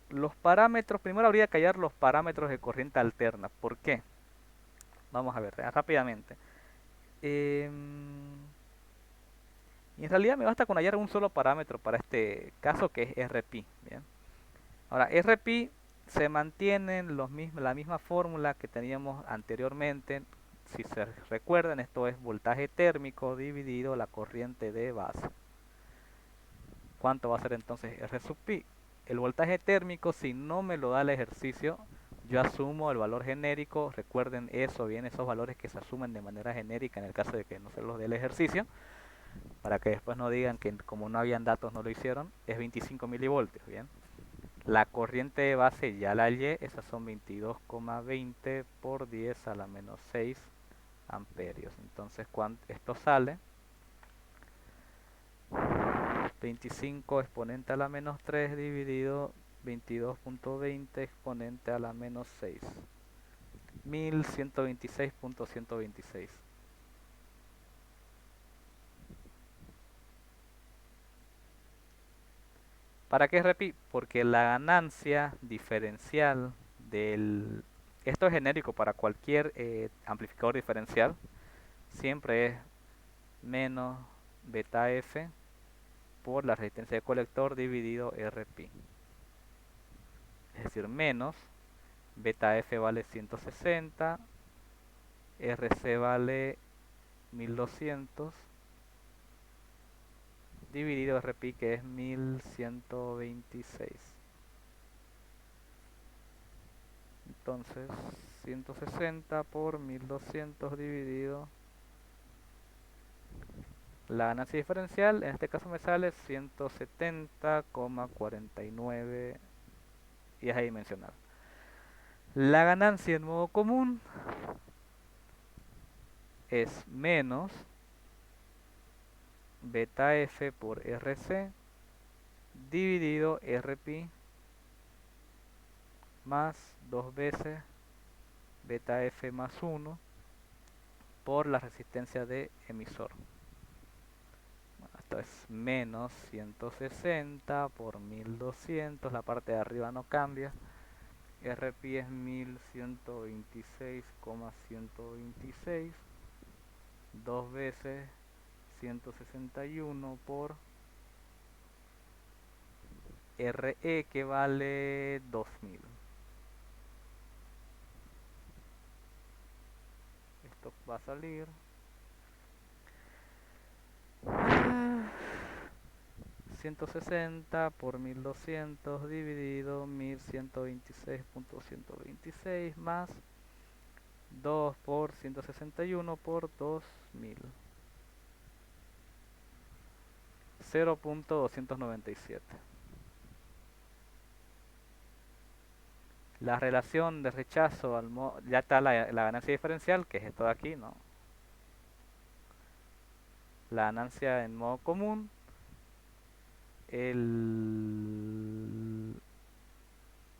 Los parámetros, primero habría que hallar los parámetros de corriente alterna. ¿Por qué? Vamos a ver rápidamente. Y en realidad me basta con hallar un solo parámetro para este caso que es RP. Bien. Ahora, RP se mantiene en la misma fórmula que teníamos anteriormente. Si se recuerdan, esto es voltaje térmico dividido la corriente de base. ¿Cuánto va a ser entonces R sub pi? El voltaje térmico, si no me lo da el ejercicio, yo asumo el valor genérico, recuerden eso, bien, esos valores que se asumen de manera genérica en el caso de que no se los dé el ejercicio, para que después no digan que como no habían datos no lo hicieron, es 25 milivoltios, bien. La corriente de base ya la hallé, esas son 22,20 por 10 a la menos 6 amperios. Entonces, esto sale 25 exponente a la menos 3 dividido 22,20 exponente a la menos 6. 1126,126. ¿Para qué repito? Porque la ganancia diferencial del... Esto es genérico para cualquier amplificador diferencial. Siempre es menos beta F por la resistencia de colector dividido RP. Es decir, menos beta F vale 160, RC vale 1200 dividido RP que es 1126. Entonces 160 por 1200 dividido la ganancia diferencial, en este caso me sale 170,49 y es adimensional. La ganancia en modo común es menos beta F por RC dividido RP más 2 veces beta F más 1 por la resistencia de emisor. Bueno, esto es menos 160 por 1200, la parte de arriba no cambia. RP es 1126,126, 2 veces 161 por RE que vale 2000. Esto va a salir 160 por 1200 dividido 1126,126 más 2 por 161 por 2000. 0.297. La relación de rechazo al ya está la ganancia diferencial, que es esto de aquí, ¿no? La ganancia en modo común,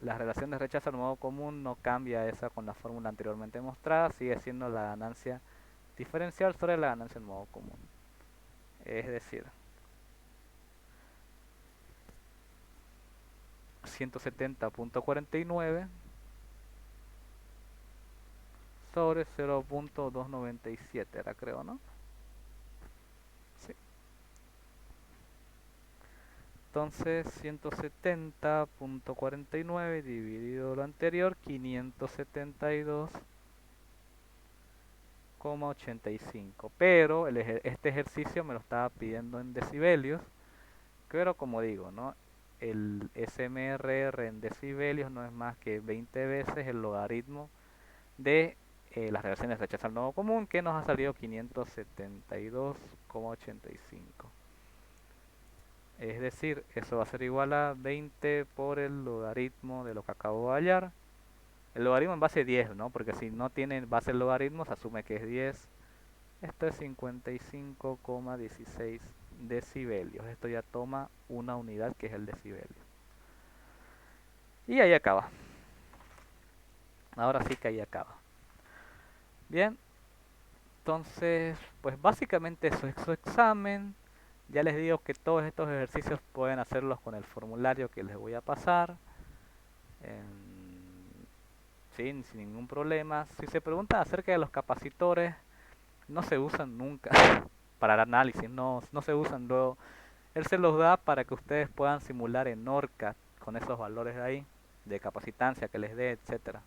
la relación de rechazo al modo común no cambia esa con la fórmula anteriormente mostrada, sigue siendo la ganancia diferencial sobre la ganancia en modo común. Es decir, 170,49 sobre 0.297 era, creo, ¿no? Sí. Entonces 170,49 dividido lo anterior, 572,85. Pero este ejercicio me lo estaba pidiendo en decibelios. Pero como digo, ¿no? El SMRR en decibelios no es más que 20 veces el logaritmo de las relaciones de rechazo al nodo común, que nos ha salido 572,85. Es decir, eso va a ser igual a 20 por el logaritmo de lo que acabo de hallar. El logaritmo en base 10, ¿no? Porque si no tiene base el logaritmo, se asume que es 10. Esto es 55,16 decibelios. Esto ya toma una unidad que es el decibelio. Y ahí acaba. Ahora sí que ahí acaba. Bien. Entonces, pues básicamente eso es su examen. Ya les digo que todos estos ejercicios pueden hacerlos con el formulario que les voy a pasar. Sin ningún problema. Si se preguntan acerca de los capacitores, no se usan nunca para el análisis, no se usan luego. Él se los da para que ustedes puedan simular en ORCAD con esos valores de ahí, de capacitancia que les dé, etcétera.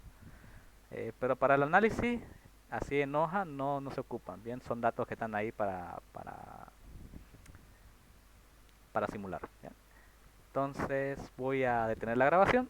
Pero para el análisis, así en hoja, no se ocupan. Bien, son datos que están ahí para simular. ¿Bien? Entonces voy a detener la grabación